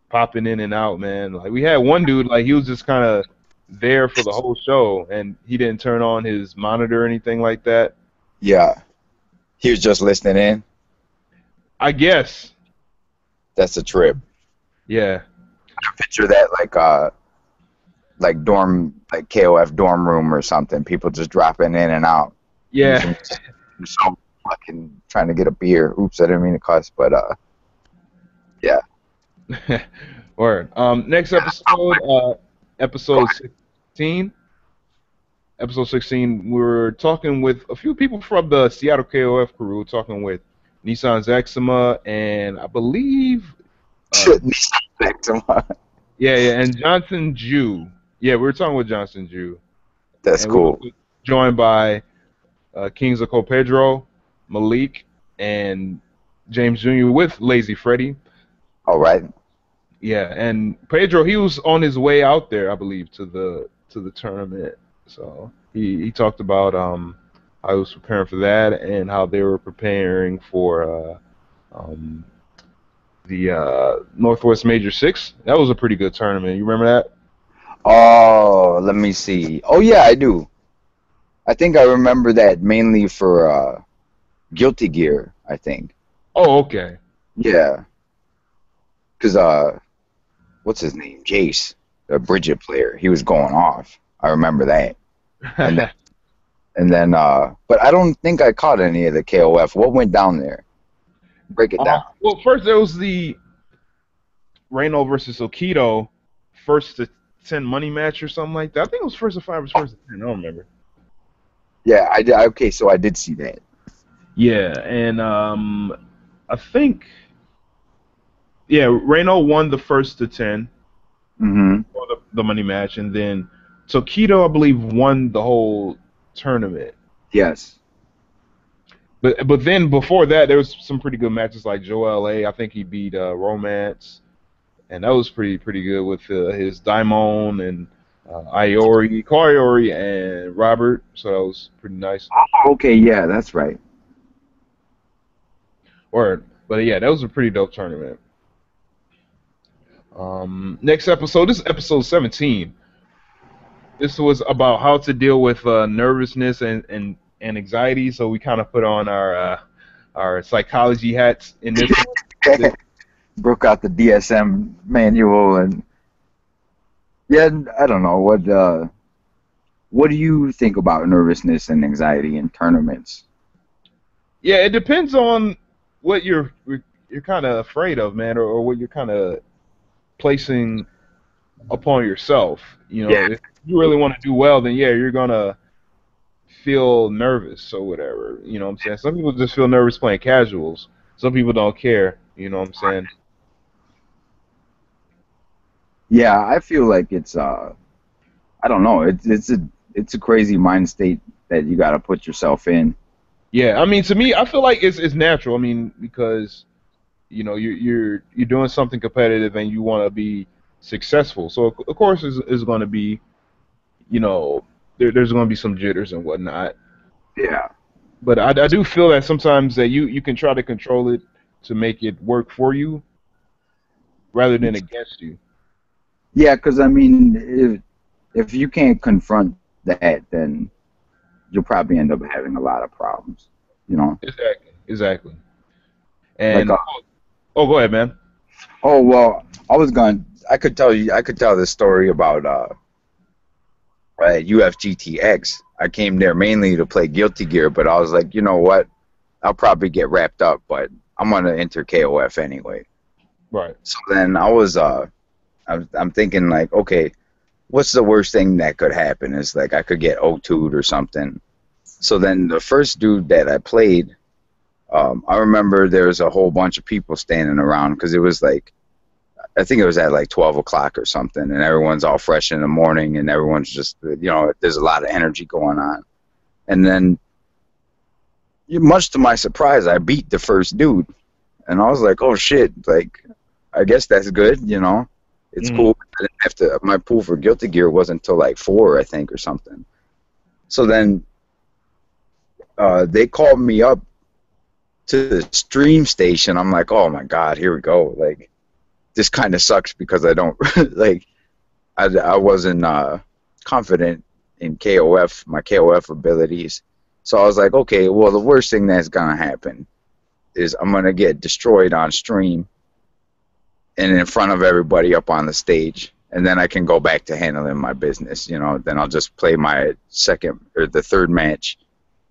popping in and out, man. Like we had one dude, like he was just kind of there for the whole show, and he didn't turn on his monitor or anything like that. Yeah. He was just listening in. I guess. That's a trip. Yeah. Picture that like dorm like KOF dorm room or something. People just dropping in and out. Yeah. So fucking trying to get a beer. Oops, I didn't mean to cuss, but yeah. Word. Next episode, episode 16. Episode 16, we were talking with a few people from the Seattle KOF crew. We were talking with Nissan's Eczema and I believe yeah, and Johnson Jew. Yeah, we were talking with Johnson Jew. That's And cool. we were joined by Kings of Pedro, Malik, and James Jr. with Lazy Freddy. All right. Yeah, and Pedro, he was on his way out there, I believe, to the tournament. So he talked about how he was preparing for that and how they were preparing for the Northwest Major 6. That was a pretty good tournament. You remember that? Oh, let me see. Oh yeah, I do. I think I remember that mainly for Guilty Gear, I think. Oh, okay. Yeah, because what's his name? Jace, the Bridget player. He was going off. I remember that. And then, but I don't think I caught any of the KOF. What went down there? Break it down. Well, first there was the Reno versus Okito first to 10 money match or something like that. I think it was first to 5 or first to 10. I don't remember. Yeah, I did. Okay, so I did see that. Yeah, and I think yeah, Reno won the first to 10 Mm-hmm. for the money match, and then Tokido, I believe, won the whole tournament. Yes. But then before that, there was some pretty good matches like Joel A. I think he beat Romance, and that was pretty good with his Daimon and Kaiori, and Robert. So that was pretty nice. Okay, yeah, that's right. But yeah, that was a pretty dope tournament. Next episode, this is episode 17. This was about how to deal with nervousness and anxiety. So we kind of put on our psychology hats in this one. Broke out the DSM manual and yeah, I don't know what do you think about nervousness and anxiety in tournaments? Yeah, it depends on what you're kind of afraid of, man, or what you're kind of placing upon yourself. You know, Yeah. if you really want to do well, then yeah, you're gonna feel nervous or whatever. You know what I'm saying? Some people just feel nervous playing casuals. Some people don't care. You know what I'm saying? Yeah, I feel like it's I don't know, it's a crazy mind state that you got to put yourself in. Yeah, I mean, to me, I feel like it's natural. I mean, because you know you're doing something competitive and you want to be successful. So of course, it's going to be you know there's going to be some jitters and whatnot. Yeah. But I do feel that sometimes that you can try to control it to make it work for you rather than against you. Yeah, cuz I mean if you can't confront that then you'll probably end up having a lot of problems, you know. Exactly. Exactly. Like And oh, go ahead, man. oh well, I could tell this story about at UFGTX. I came there mainly to play Guilty Gear, but I was like, you know what? I'll probably get wrapped up, but I'm gonna enter KOF anyway. Right. So then I'm thinking like, okay, what's the worst thing that could happen? Is like I could get O2'd or something. So then the first dude that I played, I remember there was a whole bunch of people standing around because it was like I think it was at like 12 o'clock or something, and everyone's all fresh in the morning, and everyone's just, there's a lot of energy going on. And then, much to my surprise, I beat the first dude, and I was like, oh shit, like, I guess that's good, it's Mhm. cool. I didn't have to, my pool for Guilty Gear wasn't until like 4, I think, or something. So then, they called me up to the stream station. I'm like, oh my god, here we go, like, this kind of sucks because I don't like I wasn't confident in KOF, my KOF abilities. So I was like, okay, well, the worst thing that's gonna happen is I'm gonna get destroyed on stream and in front of everybody up on the stage, and then I can go back to handling my business. Then I'll just play my second or the third match,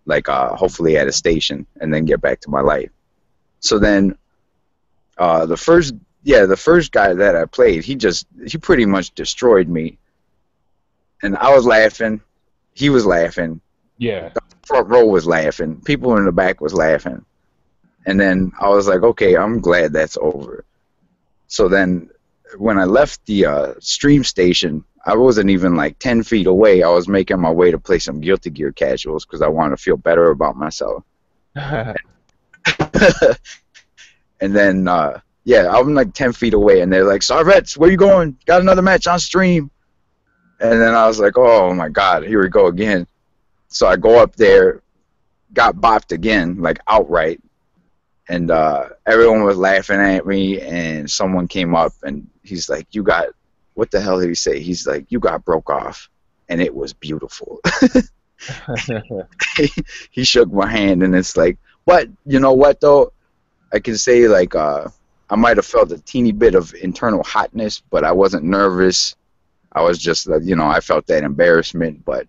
like hopefully at a station, and then get back to my life. So then the first guy that I played, he pretty much destroyed me, and I was laughing, he was laughing, Yeah. front row was laughing, people in the back was laughing, and then I was like, okay, I'm glad that's over. So then, when I left the stream station, I wasn't even like 10 feet away. I was making my way to play some Guilty Gear casuals because I wanted to feel better about myself. And then, yeah, I'm like 10 feet away, and they're like, Sarvets, where you going? Got another match on stream. And then I was like, oh my god, here we go again. So I go up there, got bopped again, like outright. And everyone was laughing at me, and someone came up, and he's like, you got what the hell did he say? He's like, you got broke off, and it was beautiful. He shook my hand, and it's like, but you know what though? I can say like I might have felt a teeny bit of internal hotness, but I wasn't nervous. I was just I felt that embarrassment, but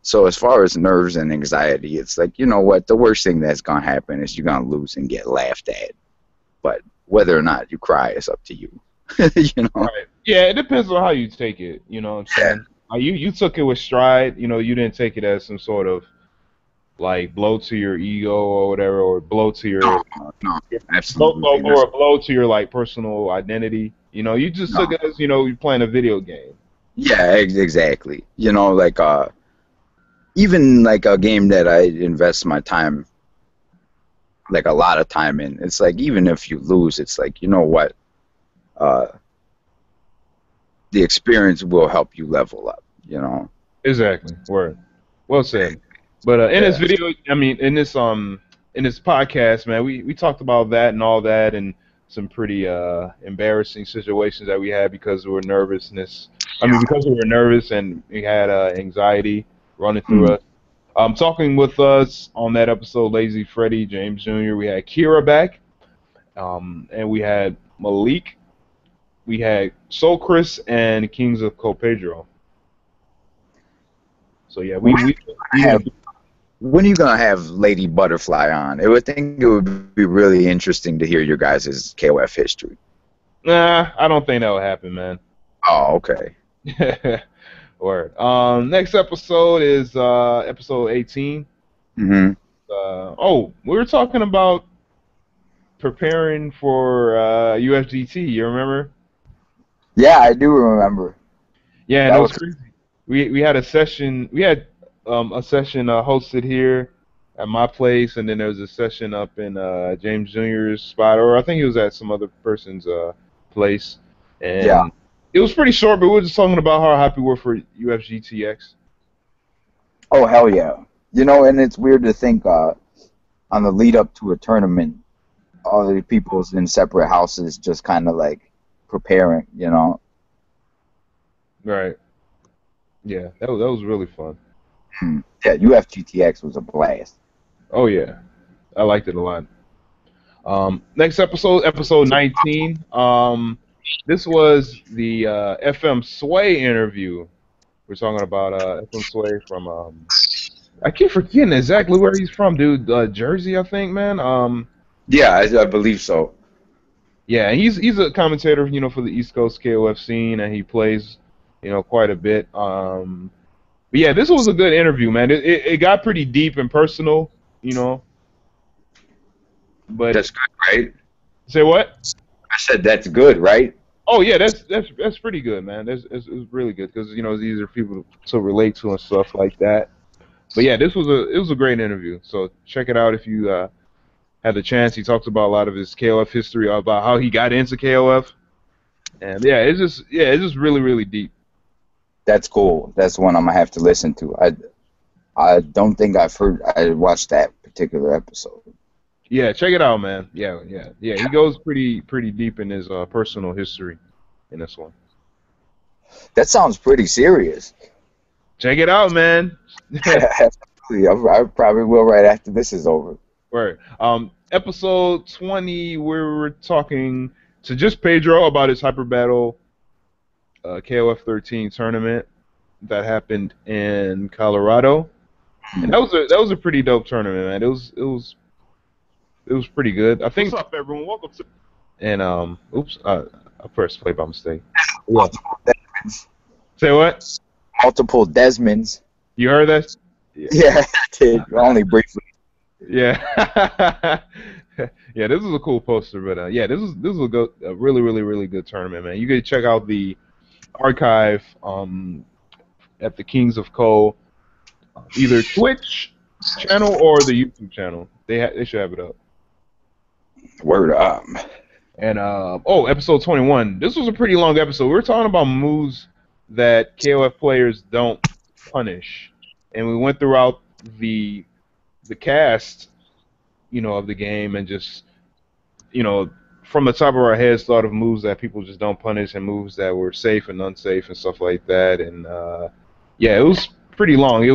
so as far as nerves and anxiety, it's like, you know what, the worst thing that's gonna happen is you're gonna lose and get laughed at. But whether or not you cry is up to you. You know. Right. Yeah, it depends on how you take it. You know what I'm saying? You took it with stride. You know, you didn't take it as some sort of like blow to your ego or whatever, or blow to your No, absolutely. or a blow to your like personal identity. You know, you just took it as you're playing a video game. Yeah, exactly. You know, like even like a game that I invest my time, like a lot of time in. It's like even if you lose, it's like, you know what, the experience will help you level up. You know. Exactly. Word. Well said. But in this video, I mean, in this podcast, man, we talked about that and all that, and some pretty embarrassing situations that we had because we were nervousness. I mean, because we were nervous and we had anxiety running through us. Talking with us on that episode, Lazy Freddy, James Jr. We had Kira back, and we had Malik. We had Soul Chris and Kings of Copedro. So yeah, we have. When are you gonna have Lady Butterfly on? I would think it would be really interesting to hear your guys' KOF history. Nah, I don't think that will happen, man. Oh, okay. Word. Next episode is episode 18. Mm-hmm. We were talking about preparing for UFGT. You remember? Yeah, I do remember. Yeah, that was crazy. We had a session. We had a session hosted here at my place, and then there was a session up in James Jr.'s spot, or I think he was at some other person's place. And it was pretty short, but we were just talking about how happy we're for UFGTX. Oh, hell yeah. You know, and it's weird to think on the lead up to a tournament, all the people's in separate houses just kind of like preparing, you know. Right. Yeah, that was really fun. Yeah, UFGTX was a blast. Oh yeah, I liked it a lot. Next episode 19. This was the FM Sway interview. We're talking about FM Sway from I keep forgetting exactly where he's from, dude. Jersey, I think, man. Yeah, I believe so. Yeah, he's a commentator, for the East Coast KOF scene, and he plays, quite a bit. But yeah, this was a good interview, man. It got pretty deep and personal, But that's good, right? Say what? I said that's good, right? Oh yeah, that's pretty good, man. It's really good because it's easier for people to relate to and stuff like that. But yeah, it was a great interview. So check it out if you had the chance. He talks about a lot of his KOF history, about how he got into KOF, and yeah, it's just really really deep. That's cool. That's one I'm gonna have to listen to. I don't think I watched that particular episode. Yeah, check it out, man. Yeah. He goes pretty deep in his personal history in this one. That sounds pretty serious. Check it out, man. Absolutely. I probably will right after this is over. Right. Episode 20, we were talking to just Pedro about his Hyper Battle KOF 13 tournament that happened in Colorado, and that was a pretty dope tournament, man. It was pretty good. I think. What's up, everyone? Welcome to. And oops, I pressed play by mistake. Multiple Desmonds. Say what? Multiple Desmonds. You heard that? Yeah, I did. Only briefly. Yeah. Yeah, this is a cool poster, but yeah, this is a really really good tournament, man. You can check out the archive at the Kings of Co. Either Twitch channel or the YouTube channel. They should have it up. Word up. And episode 21. This was a pretty long episode. We were talking about moves that KOF players don't punish, and we went throughout the cast, of the game, and just from the top of our heads thought of moves that people just don't punish and moves that were safe and unsafe and stuff like that. And yeah, it was pretty long. It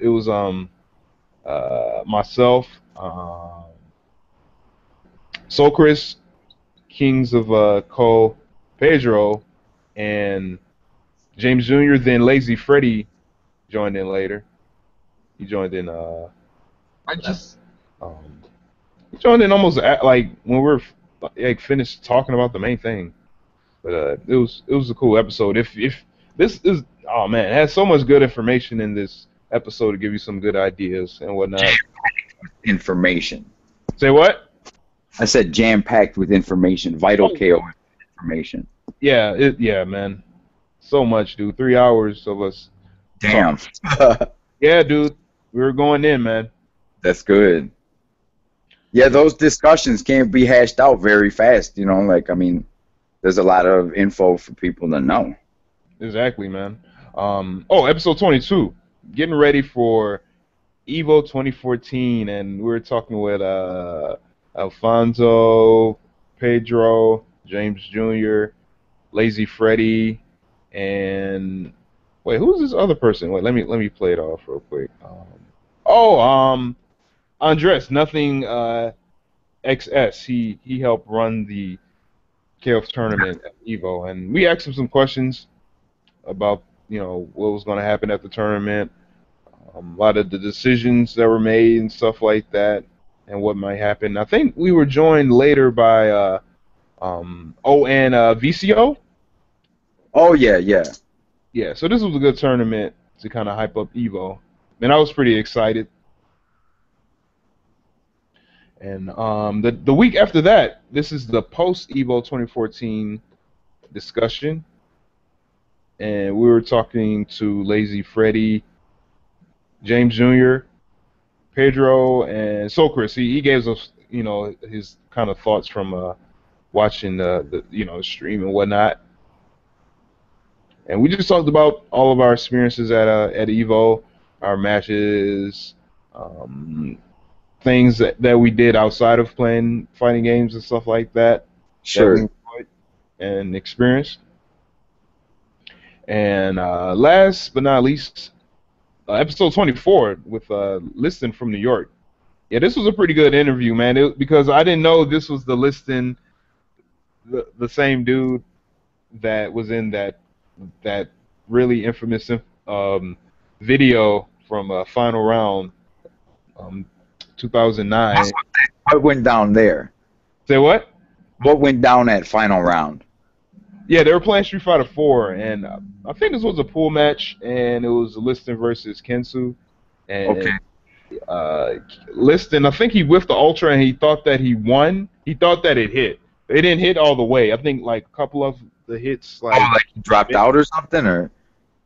was myself, Socris, Kings of Cole, Pedro, and James Jr. Then Lazy Freddy joined in later. He joined in. I just Um, he joined in almost like when we're like finished talking about the main thing. But it was a cool episode. If this is, oh man, it has so much good information in this episode to give you some good ideas and whatnot. Information. Say what? I said jam-packed with information, vital KO information. Yeah, man. So much, dude. 3 hours of us. Damn. Yeah, dude. We were going in, man. That's good. Yeah, those discussions can't be hashed out very fast, you know, like, I mean, there's a lot of info for people to know. Exactly, man. Episode 22. Getting ready for Evo 2014, and we were talking with Alfonso, Pedro, James Jr., Lazy Freddy, and wait, who's this other person? Wait, let me play it off real quick. Andres, nothing XS. He helped run the KOF tournament at Evo, and we asked him some questions about what was going to happen at the tournament, a lot of the decisions that were made and stuff like that, and what might happen. I think we were joined later by VCO. Oh yeah. Yeah, so this was a good tournament to kind of hype up Evo, and I was pretty excited. And the week after that, this is the post Evo 2014 discussion, and we were talking to Lazy Freddy, James Jr., Pedro, and Socris. He gave us his kind of thoughts from watching the stream and whatnot. And we just talked about all of our experiences at Evo, our matches, things that we did outside of playing fighting games and stuff like that. Sure. That we enjoyed and experienced. And last but not least, episode 24 with Liston from New York. Yeah, this was a pretty good interview, man. Because I didn't know this was the Liston, the same dude that was in that really infamous video from Final Round 2009. What went down there? Say what? What went down at Final Round? Yeah, they were playing Street Fighter 4, and I think this was a pool match, and it was Liston versus Kensu. And Liston, I think he whiffed the Ultra, and he thought that he won. He thought that it hit. It didn't hit all the way. I think like a couple of the hits, like he dropped out or something, or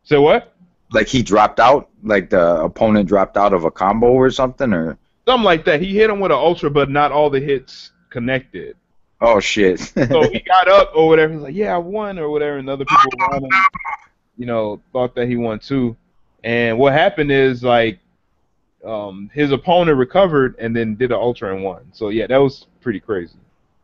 say what? Like he dropped out, like the opponent dropped out of a combo or something, or something like that. He hit him with an Ultra, but not all the hits connected. Oh shit! So he got up or whatever. He's like, "Yeah, I won" or whatever, and other people around him, thought that he won too. And what happened is like, his opponent recovered and then did an Ultra and won. So yeah, that was pretty crazy.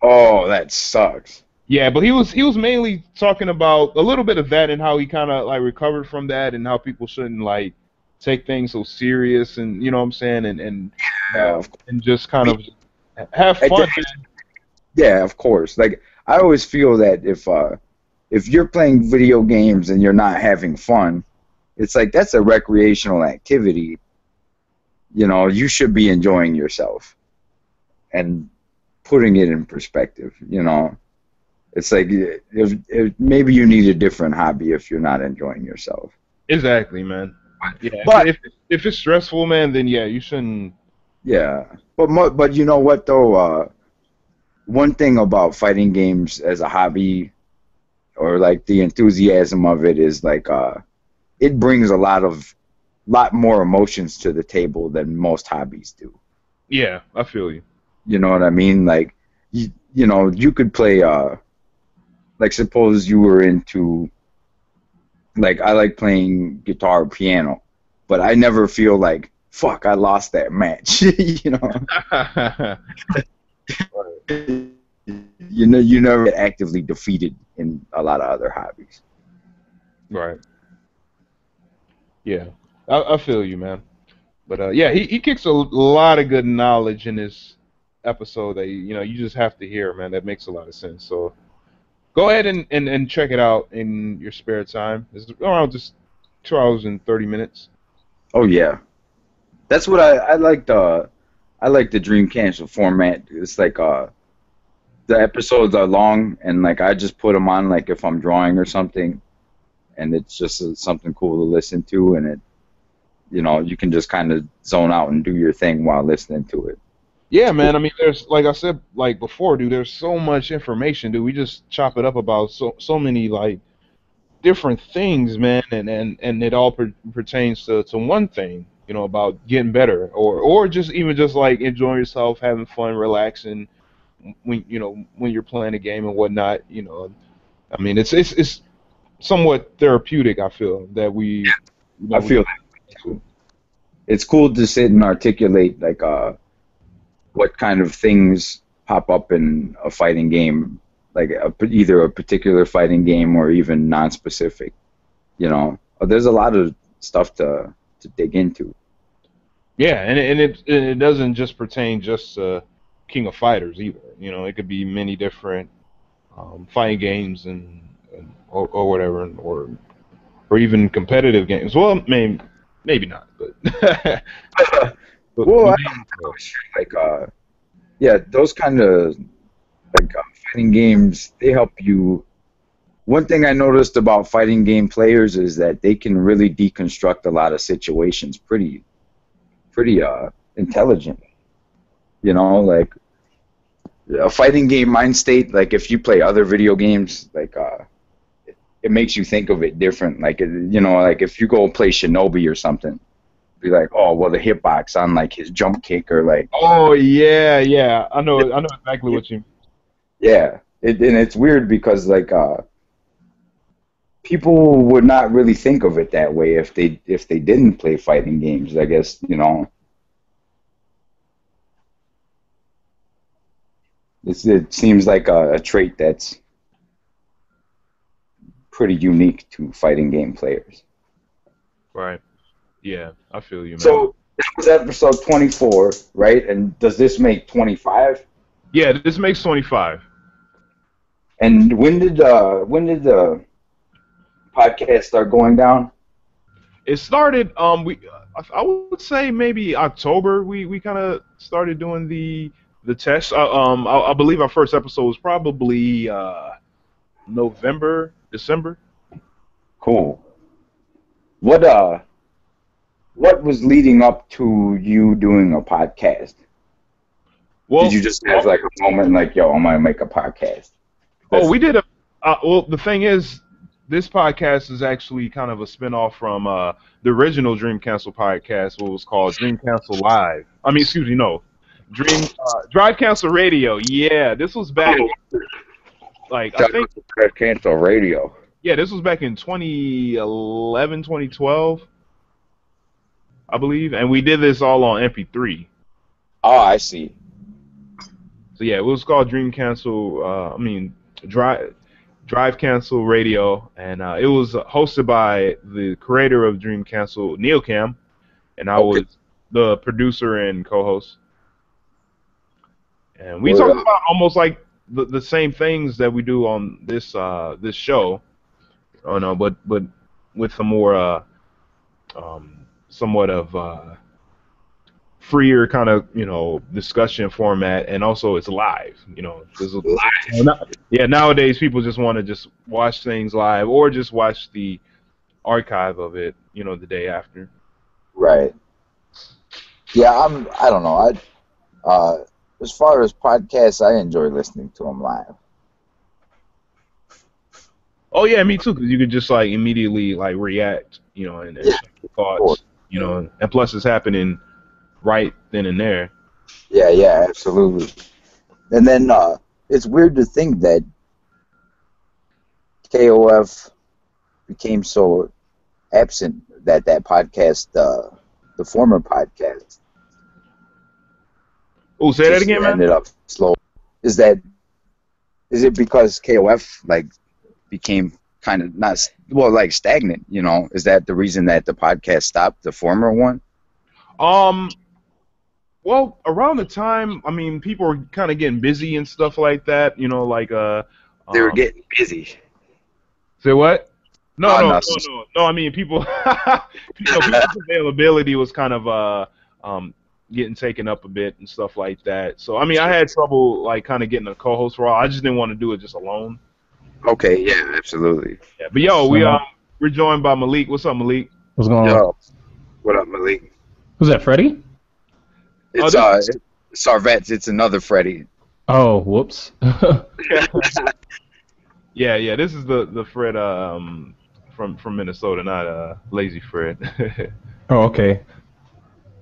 Oh, that sucks. Yeah, but he was mainly talking about a little bit of that and how he kind of like recovered from that and how people shouldn't like take things so serious and you know what I'm saying and just kind of have fun. Yeah, of course. Like I always feel that if you're playing video games and you're not having fun, it's like that's a recreational activity. You should be enjoying yourself and putting it in perspective. It's like if maybe you need a different hobby if you're not enjoying yourself. Exactly, man. Yeah, but if it's stressful, man, then yeah, you shouldn't. Yeah, but you know what though? One thing about fighting games as a hobby, or like the enthusiasm of it, is like it brings a lot more emotions to the table than most hobbies do. Yeah, I feel you. You know what I mean? Like you could play like suppose you were into, like I like playing guitar or piano, but I never feel like fuck I lost that match. you never get actively defeated in a lot of other hobbies. Right. Yeah. I feel you, man. But yeah, he kicks a lot of good knowledge in this episode that you just have to hear, man. That makes a lot of sense. So go ahead and check it out in your spare time. It's around just 2 hours and 30 minutes. Oh yeah, that's what I like the Dream Cancel format. It's like the episodes are long, and like I just put them on like if I'm drawing or something, and it's just something cool to listen to, and it you can just kind of zone out and do your thing while listening to it. Yeah, man. I mean, there's like I said like before, dude. There's so much information, dude. We just chop it up about so many like different things, man, and it all pertains to one thing, about getting better, or just even just like enjoying yourself, having fun, relaxing when you're playing a game and whatnot. I mean, it's somewhat therapeutic. I feel that I feel that too. It's cool to sit and articulate like what kind of things pop up in a fighting game, like either a particular fighting game or even non-specific. There's a lot of stuff to dig into. Yeah, and it doesn't just pertain just to King of Fighters either. It could be many different fighting games or whatever, or even competitive games. Well, maybe not, but Well, like yeah, those kind of like fighting games, they help you. One thing I noticed about fighting game players is that they can really deconstruct a lot of situations pretty intelligently. Like a fighting game mind state, like if you play other video games, like it makes you think of it different. Like like if you go play Shinobi or something, be like, oh well, the hitbox on like his jump kick or like. Oh yeah, I know exactly what you mean. Yeah, and it's weird because like people would not really think of it that way if they didn't play fighting games. I guess it seems like a trait that's pretty unique to fighting game players. Right. Yeah, I feel you, man. So that was episode 24, right? And does this make 25? Yeah, this makes 25. And when did the podcast start going down? It started I would say maybe October. We kind of started doing the test. I believe our first episode was probably November, December. Cool. What was leading up to you doing a podcast? Well, did you just have like a moment like, yo, I'm gonna make a podcast? We did well, the thing is, this podcast is actually kind of a spinoff from the original Dream Cancel podcast, what was called Dream Cancel Live. I mean, excuse me, no, Drive Cancel Radio. Yeah, this was back. Like I think Drive Cancel Radio. Yeah, this was back in 2011, 2012, I believe, and we did this all on MP3. Oh, I see. So yeah, it was called Dream Cancel. Drive Cancel Radio, and it was hosted by the creator of Dream Cancel, Neil Cam, and I was the producer and co-host. And we talked about almost like the same things that we do on this this show. Oh no, but with some more somewhat of freer kind of discussion format, and also it's live. Nowadays people just want to just watch things live or just watch the archive of it, the day after. Right. Yeah, I don't know. As far as podcasts, I enjoy listening to them live. Oh yeah, me too. Because you could just like immediately like react, and thoughts, and plus it's happening right then and there. Yeah, absolutely. And then it's weird to think that KOF became so absent that podcast, the former podcast. Oh, say that again, man. Ended up slow. Is that Is it because KOF like became kind of not like stagnant? You know, is that the reason that the podcast stopped, the former one? Um, well, around the time, I mean, people were kind of getting busy and stuff like that. You know, like They were um, getting busy. say what? No, Oh no, no, no, no, no. I mean, people, people's availability was kind of um getting taken up a bit and stuff like that. So I mean, I had trouble like kind of getting a co-host role. I just didn't want to do it just alone. okay, yeah, absolutely. Yeah, but yo, So, we're joined by Malik. What's up, Malik? what's going on? Yo, what up, Malik? Who's that, Freddie? Oh, It's Sarvets. It's another Freddy. Oh, whoops. yeah. This is the Fred from Minnesota, not Lazy Fred. Oh, okay.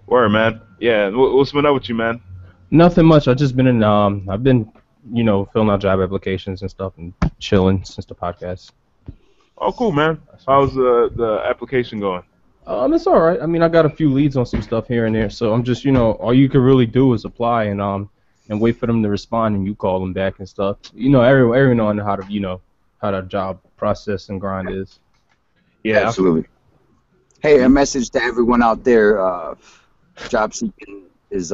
Word, man. Yeah, what's been up with you, man? Nothing much. I've just been in, I've been, filling out job applications and stuff and chilling since the podcast. Oh, cool, man. How's the application going? It's all right. I mean, I got a few leads on some stuff here and there, so I'm just, all you can really do is apply and wait for them to respond, and you call them back and stuff. Everyone know how to, how the job process and grind is. Yeah, Absolutely. Hey, a message to everyone out there. Job seeking is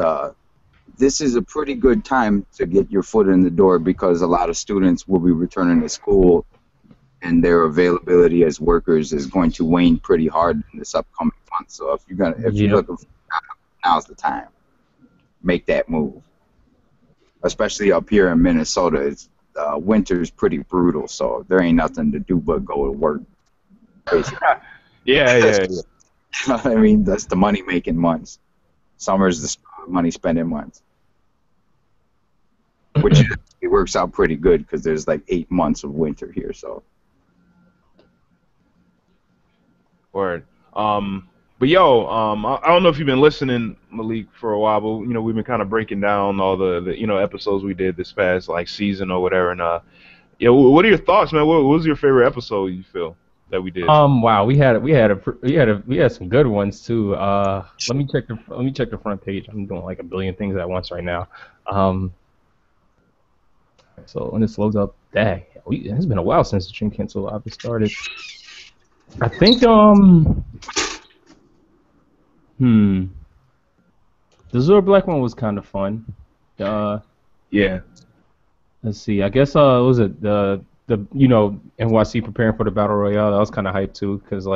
this is a pretty good time to get your foot in the door because a lot of students will be returning to school, and their availability as workers is going to wane pretty hard in this upcoming month. So if you're looking for a job, now's the time. Make that move. Especially up here in Minnesota, it's winter's pretty brutal, so there ain't nothing to do but go to work. Basically. yeah. I mean, that's the money making months. Summer's the money spending months, which it works out pretty good because there's like 8 months of winter here. So. Word. But yo, I don't know if you've been listening, Malik, for a while, but we've been kind of breaking down all the episodes we did this past like season or whatever, and what are your thoughts, man? What was your favorite episode you feel that we did? Wow, we had some good ones too. Let me check the front page. I'm doing like a billion things at once right now. So when this loads up, dang, it's been a while since the Dream Cancel Live started. I think the Zora Black one was kind of fun. Yeah. Let's see. I guess what was it the NYC preparing for the battle royale? That was kind of hype too, because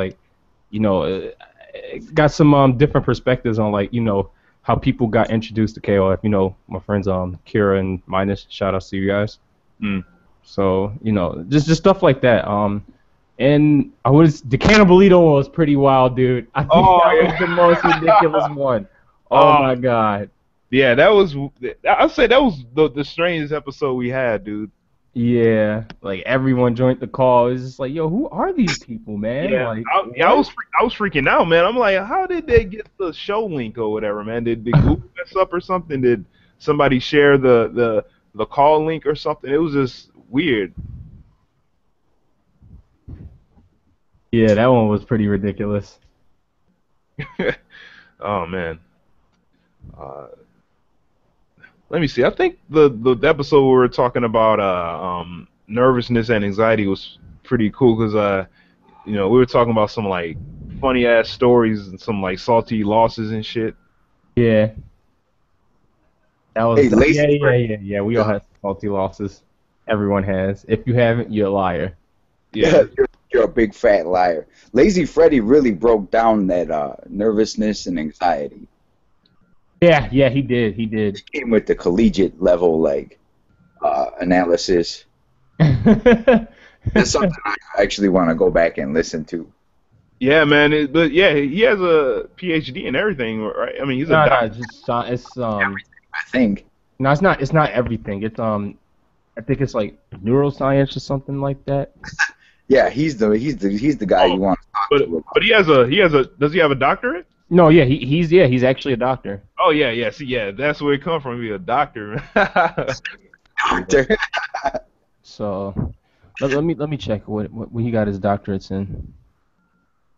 it got some different perspectives on how people got introduced to KOF. My friends Kira and Minus, shout outs to you guys. So just stuff like that. And the Cannibalito one was pretty wild, dude. I think that was the most ridiculous one. Oh my god. Yeah, that was. I'd say that was the strangest episode we had, dude. Yeah, like everyone joined the call. It's just like, yo, who are these people, man? Yeah, like, I was freaking out, man. I'm like, how did they get the show link or whatever, man? Did Google mess up or something? Did somebody share the call link or something? It was just weird. Yeah, that one was pretty ridiculous. Oh man. Let me see. I think the episode we were talking about nervousness and anxiety was pretty cool because we were talking about some like funny ass stories and some like salty losses and shit. Yeah. That was Hey, yeah. We all have salty losses. Everyone has. If you haven't, you're a liar. Yeah. You're a big fat liar. Lazy Freddy really broke down that nervousness and anxiety. Yeah, he did. He Came with the collegiate level analysis. That's something I actually want to go back and listen to. Yeah, man. But yeah, he has a PhD and everything, right? I mean, he's a doctor. It's I think. No, it's not. It's not everything. It's I think it's like neuroscience or something like that. Yeah, he's the guy you want to talk to. But he has a. Does he have a doctorate? No, yeah, he's actually a doctor. Oh yeah. See, yeah, that's where it comes from. He's a doctor. Doctor. So let me check what he got his doctorates in.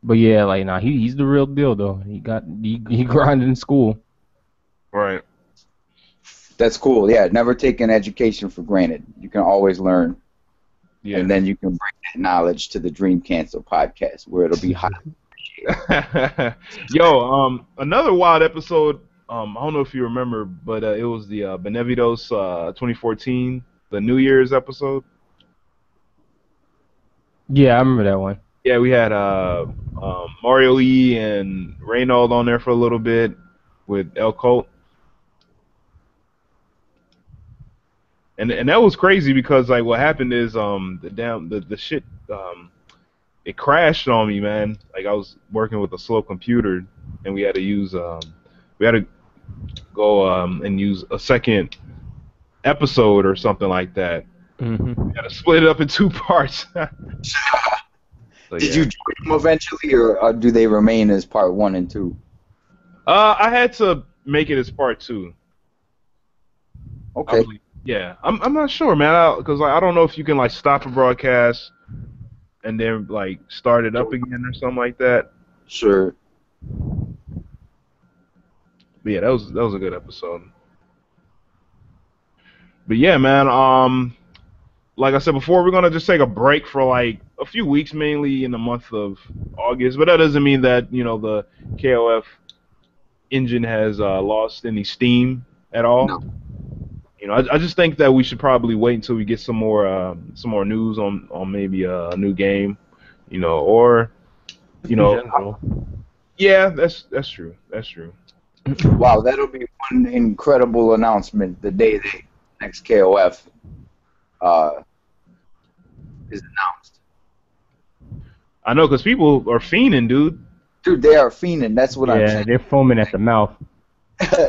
But yeah, like he's the real deal though. He grinded in school. Right. That's cool. Yeah, never take an education for granted. You can always learn, Yeah. and then you can bring that knowledge to the Dream Cancel podcast, where it'll be hot. Yo, another wild episode. I don't know if you remember, but it was the Benevitos 2014, the New Year's episode. Yeah, I remember that one. Yeah, we had Mario E and Reynald on there for a little bit with El Colt. And that was crazy because like what happened is the shit it crashed on me, man. Like I was working with a slow computer and we had to use we had to go and use a second episode or something like that. Mm-hmm. We had to split it up in 2 parts. So, Did you join them eventually, or do they remain as part 1 and 2? I had to make it as part 2. Okay. Yeah, I'm not sure, man, because I don't know if you can like stop a broadcast and then like start it up again or something like that. Sure. But yeah, that was a good episode. But yeah, man, like I said before, we're gonna just take a break for like a few weeks, mainly in the month of August. But that doesn't mean that the KOF engine has lost any steam at all. No. I just think that we should probably wait until we get some more news on maybe a new game, or yeah, that's true. That's true. Wow, that'll be one incredible announcement the day the next KOF is announced. I know, because people are fiending, dude. Dude, they are fiending. That's what I'm Yeah, saying. they're foaming at the mouth.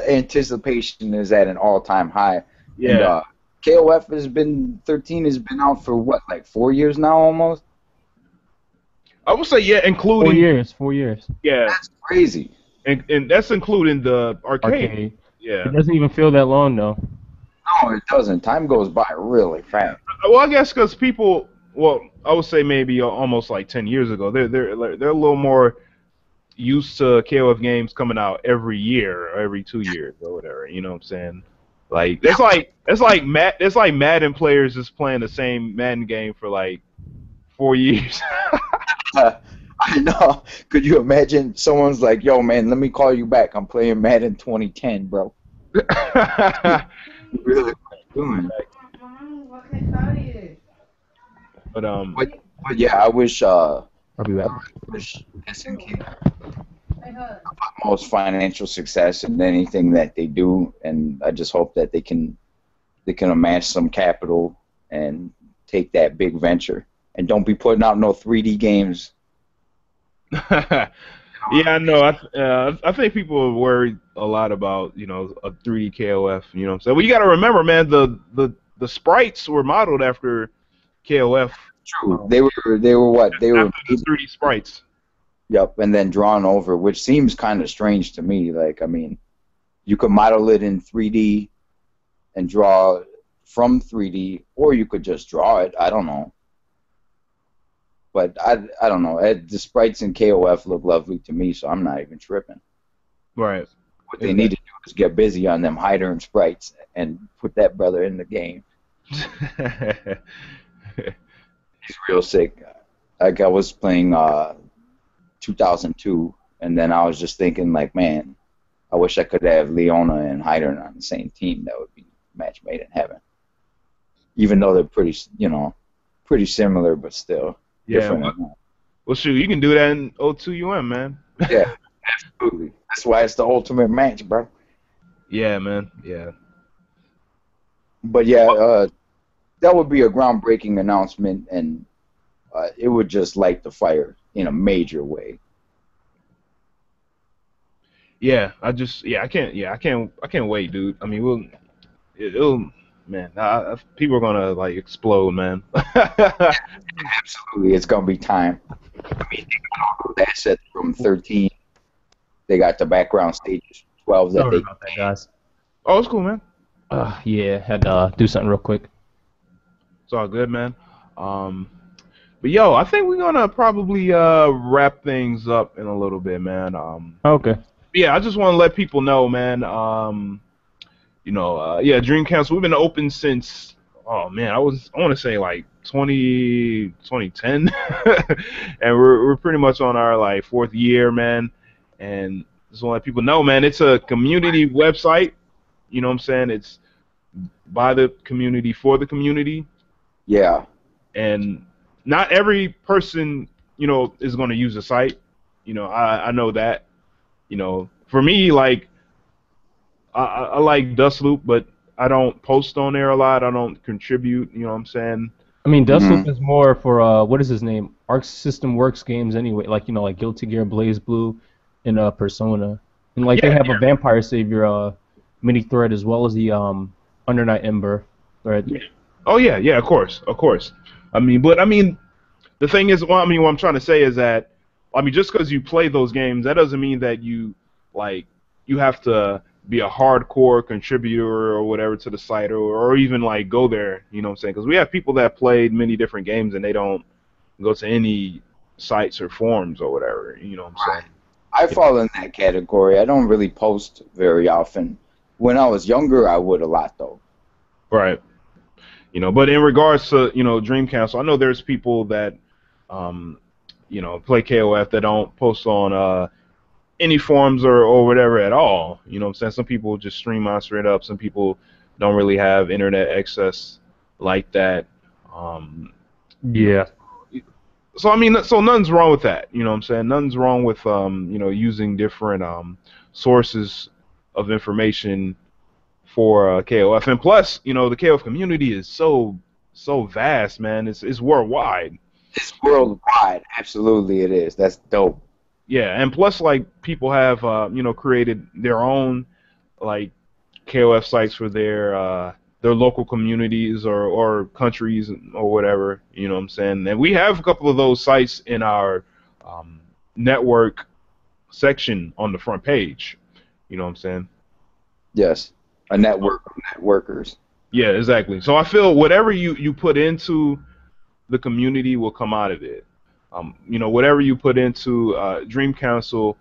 Anticipation is at an all-time high. Yeah. And, KOF 13 has been out for what, like 4 years now almost? I would say yeah, including 4 years. Yeah, That's crazy. and that's including the arcade. Yeah. It doesn't even feel that long though. No, it doesn't. Time goes by really fast. Well, I guess because people, well, I would say maybe almost like 10 years ago, they're a little more used to KOF games coming out every year or every 2 years or whatever. You know what I'm saying? Like it's like Madden players just playing the same Madden game for like 4 years. I know. Could you imagine someone's like, yo, man, let me call you back. I'm playing Madden 2010, bro. Really? What you doing? But yeah, I wish I'll be back. SNK most financial success in anything that they do, and I just hope that they can amass some capital and take that big venture, and don't be putting out no 3D games. yeah, I know. I think people are worried a lot about a 3D KOF. You know what I'm saying? Well, you got to remember, man, the sprites were modeled after KOF. True. They were what? They were the 3D sprites. Yep, and then drawn over, which seems kind of strange to me. Like, I mean, you could model it in 3D and draw from 3D, or you could just draw it. I don't know. But I don't know. The sprites in KOF look lovely to me, so I'm not even tripping. Right. What they need to do is get busy on them hider and sprites and put that brother in the game. He's real sick. Like, I was playing 2002, and then I was just thinking, like, man, I wish I could have Leona and Hyder on the same team. That would be a match made in heaven. Even though they're pretty similar, but still different. Well, shoot, you can do that in 02UM, man. Yeah, absolutely. That's why it's the ultimate match, bro. Yeah, man. Yeah. But yeah, that would be a groundbreaking announcement, and it would just light the fire in a major way. Yeah, I can't wait, dude. I mean, it'll man, people are gonna like explode, man. Absolutely, it's gonna be time. I mean, they got all those assets from 13. They got the background stages 12 that Sorry they. about that, guys. Oh, it's cool, man. Yeah, had to do something real quick. It's all good, man. But yo, I think we're gonna probably wrap things up in a little bit, man. Okay. Yeah, I just want to let people know, man. Yeah, Dream Council. We've been open since, oh man, I want to say like 2010, and we're pretty much on our like fourth year, man. And just want to let people know, man, it's a community website. You know what I'm saying? It's by the community for the community, Yeah. and not every person, is going to use the site. I know that. For me, like I like Dust Loop, but I don't post on there a lot. I don't contribute. You know what I'm saying? I mean, Mhm. Deathloop is more for what is his name? Arc System Works games anyway. Like like Guilty Gear, Blaze Blue, and Persona, and like they Yeah. have a Vampire Savior mini thread as well as the Under Night Ember thread. Yeah. Oh yeah, yeah. Of course, of course. But the thing is, well, what I'm trying to say is that, just because you play those games, that doesn't mean that like, you have to be a hardcore contributor or whatever to the site, or even like go there. You know what I'm saying? Because we have people that played many different games and they don't go to any sites or forums or whatever. You know what I'm saying? I fall in that category. I don't really post very often. When I was younger, I would a lot though. Right. But in regards to, Dream Council, I know there's people that, um, play KOF that don't post on any forums or whatever at all. You know what I'm saying? Some people just stream on straight up. Some people don't really have internet access like that. Um, Yeah. so nothing's wrong with that. You know what I'm saying? Nothing's wrong with using different sources of information for KOF. And plus, the KOF community is so vast, man. It's worldwide. It's worldwide. Absolutely, it is. That's dope. Yeah, and plus, like, people have created their own like KOF sites for their local communities or countries or whatever. You know what I'm saying? And we have a couple of those sites in our um, network section on the front page. You know what I'm saying? Yes. A network of networkers. Yeah, exactly. So I feel whatever you put into the community will come out of it. Whatever you put into Dream Council,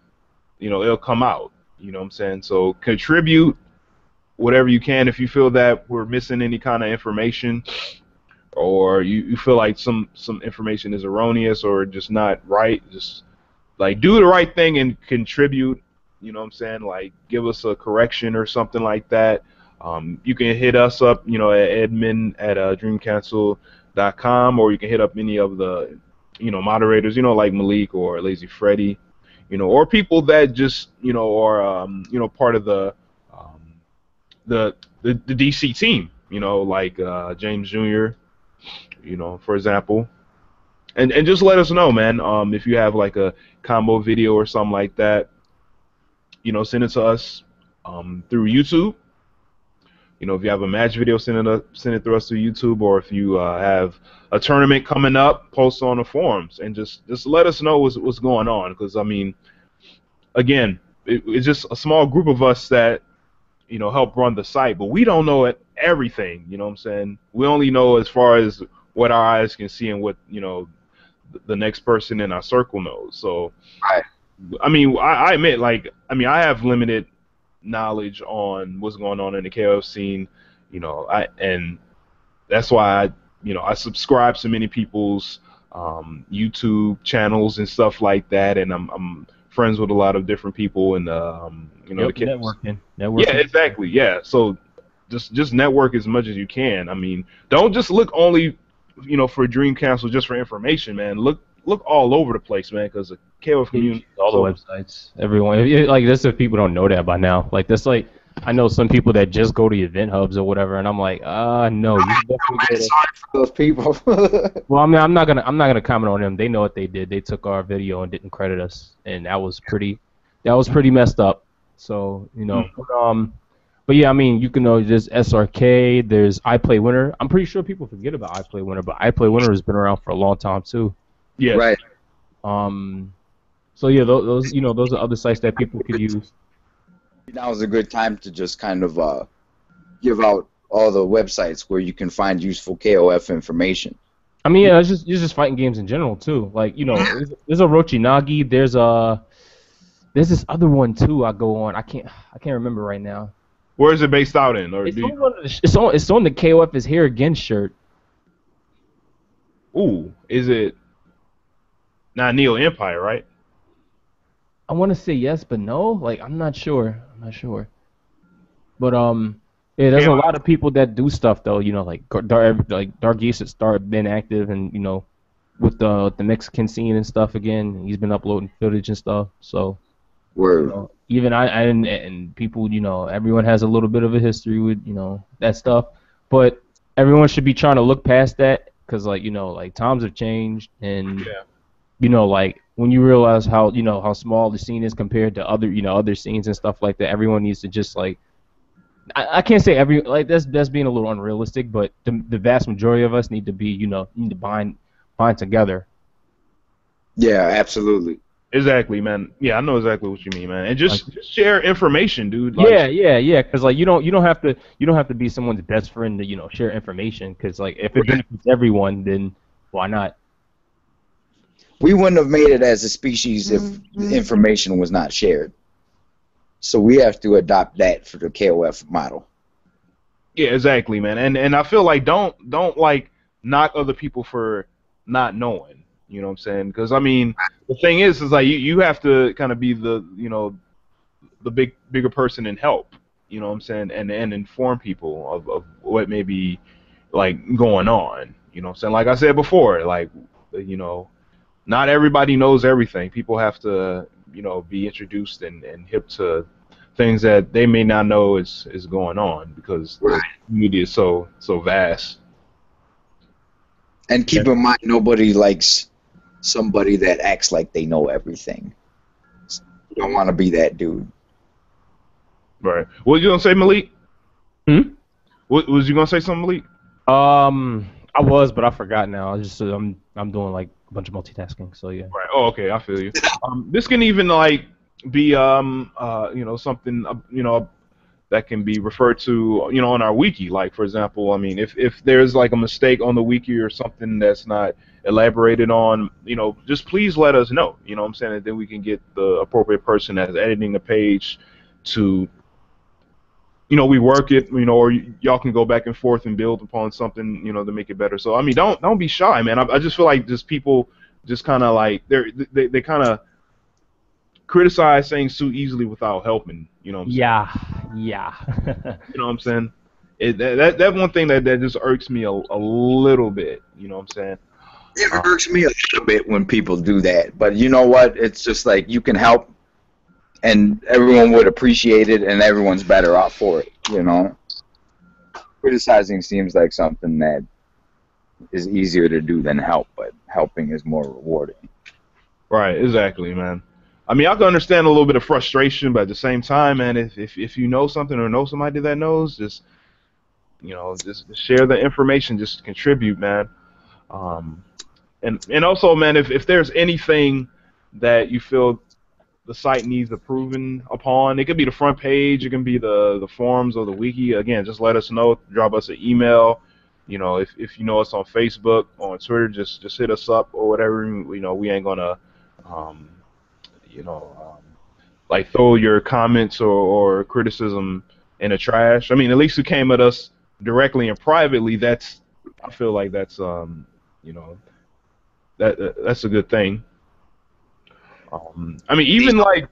it'll come out. You know what I'm saying? So contribute whatever you can. If you feel that we're missing any kind of information, or you feel like some information is erroneous or just not right, just like do the right thing and contribute. You know what I'm saying? Like give us a correction or something like that. You can hit us up, at admin at dreamcouncil.com, or you can hit up any of the, moderators, like Malik or Lazy Freddy, or people that just, are, part of um, the DC team, like James Jr., for example. And just let us know, man, if you have like a combo video or something like that, send it to us through YouTube. If you have a match video, send it through us through YouTube, or if you have a tournament coming up, post on the forums and just let us know what's going on. Because again, it's just a small group of us that help run the site, but we don't know everything. You know what I'm saying? We only know as far as what our eyes can see and what the next person in our circle knows. So, Right. I admit, like, I have limited knowledge on what's going on in the KOF scene, and that's why I subscribe to many people's YouTube channels and stuff like that, and I'm friends with a lot of different people in Yep, the networking. yeah, exactly, yeah. So just network as much as you can. Don't just look only for Dream Council just for information, man. Look all over the place, man, because the KOF community, All the websites, everyone. Like that's if people don't know that by now. Like that's like I know some people that just go to event hubs or whatever, and I'm like, no, you should definitely go I'm to. sorry for those people. Well, I'm not gonna comment on them. They know what they did. They took our video and didn't credit us, and that was pretty messed up. So but yeah, you can know there's SRK, there's I Play Winner. I'm pretty sure people forget about I Play Winner, but I Play Winner has been around for a long time too. yes. Right. So yeah, those are other sites that people could use. Now is a good time to just kind of give out all the websites where you can find useful KOF information. Yeah, it's just fighting games in general too. Like there's a Rochinagi, there's this other one too. I go on. I can't remember right now. Where is it based out in? Or It's do on you, one of the, it's on the KOF is Here Again shirt. ooh, is it not Neo Empire, right? I want to say yes, but no. Like I'm not sure. I'm not sure. But yeah, there's a KOF. lot of people that do stuff though. You know, like Dark East has started been active and with the Mexican scene and stuff again. He's been uploading footage and stuff. So Word. even I and people, everyone has a little bit of a history with that stuff. But everyone should be trying to look past that because like times have changed and Yeah. like when you realize how small the scene is compared to other scenes and stuff like that, everyone needs to just like I can't say that's being a little unrealistic, but the vast majority of us need to be need to bind together. Yeah, absolutely. Exactly, man. Yeah, I know exactly what you mean, man. And Like, just share information, dude. Like, yeah. Because like you don't have to be someone's best friend to share information. Because like if it benefits everyone, then why not? We wouldn't have made it as a species if the information was not shared. So we have to adopt that for the KOF model. yeah, exactly, man. And I feel like don't like knock other people for not knowing. You know what I'm saying? Because I mean, the thing is like you have to kind of be the the bigger person and help. You know what I'm saying? And inform people of what may be like going on. You know what I'm saying? Like I said before, like not everybody knows everything. People have to be introduced and hip to things that they may not know is going on because the community is so vast. And keep in mind, nobody likes somebody that acts like they know everything. You don't want to be that dude. Right. What was you gonna say, Malik? Hmm? What was you gonna say something, Malik? I was, but I forgot now. I just I'm doing like a bunch of multitasking. So yeah. Right. Oh, okay. I feel you. This can even like be something that can be referred to on our wiki. Like for example, I mean, if there's like a mistake on the wiki or something that's not elaborated on, just please let us know. You know what I'm saying? And then we can get the appropriate person that's editing the page to we work it, or y'all can go back and forth and build upon something, to make it better. So I mean, don't be shy, man. I just feel like just people just kind of like they kind of criticize things too easily without helping. You know what I'm saying? Yeah. You know what I'm saying? That one thing that just irks me a little bit. You know what I'm saying? It irks me a little bit when people do that. But you know what? It's just like you can help, and everyone would appreciate it, and everyone's better off for it. Criticizing seems like something that is easier to do than help, but helping is more rewarding. Right. Exactly, man. I mean, I can understand a little bit of frustration, but at the same time, man, if you know something or know somebody that knows, just just share the information, just contribute, man. Um, and also, man, if there's anything that you feel the site needs improving upon, it could be the front page, it can be the forums or the wiki. Again, just let us know. Drop us an email. If you know us on Facebook, on Twitter, just hit us up or whatever. We ain't gonna um, you know, um, like throw your comments or criticism in the trash. I mean, at least you came at us directly and privately. I feel like that's you know, that's a good thing. I mean,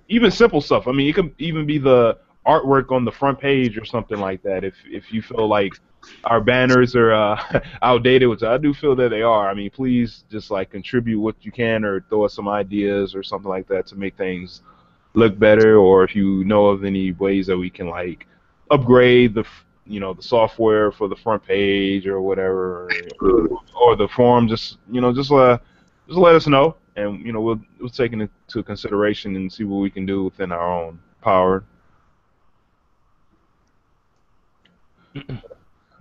even simple stuff. I mean, it could even be the artwork on the front page or something like that. If you feel like our banners are outdated, which I do feel that they are. I mean, please just like contribute what you can or throw us some ideas or something like that to make things look better. Or if you know of any ways that we can like upgrade the software for the front page or whatever, or the forum, just let us know, and we'll take it into consideration and see what we can do within our own power.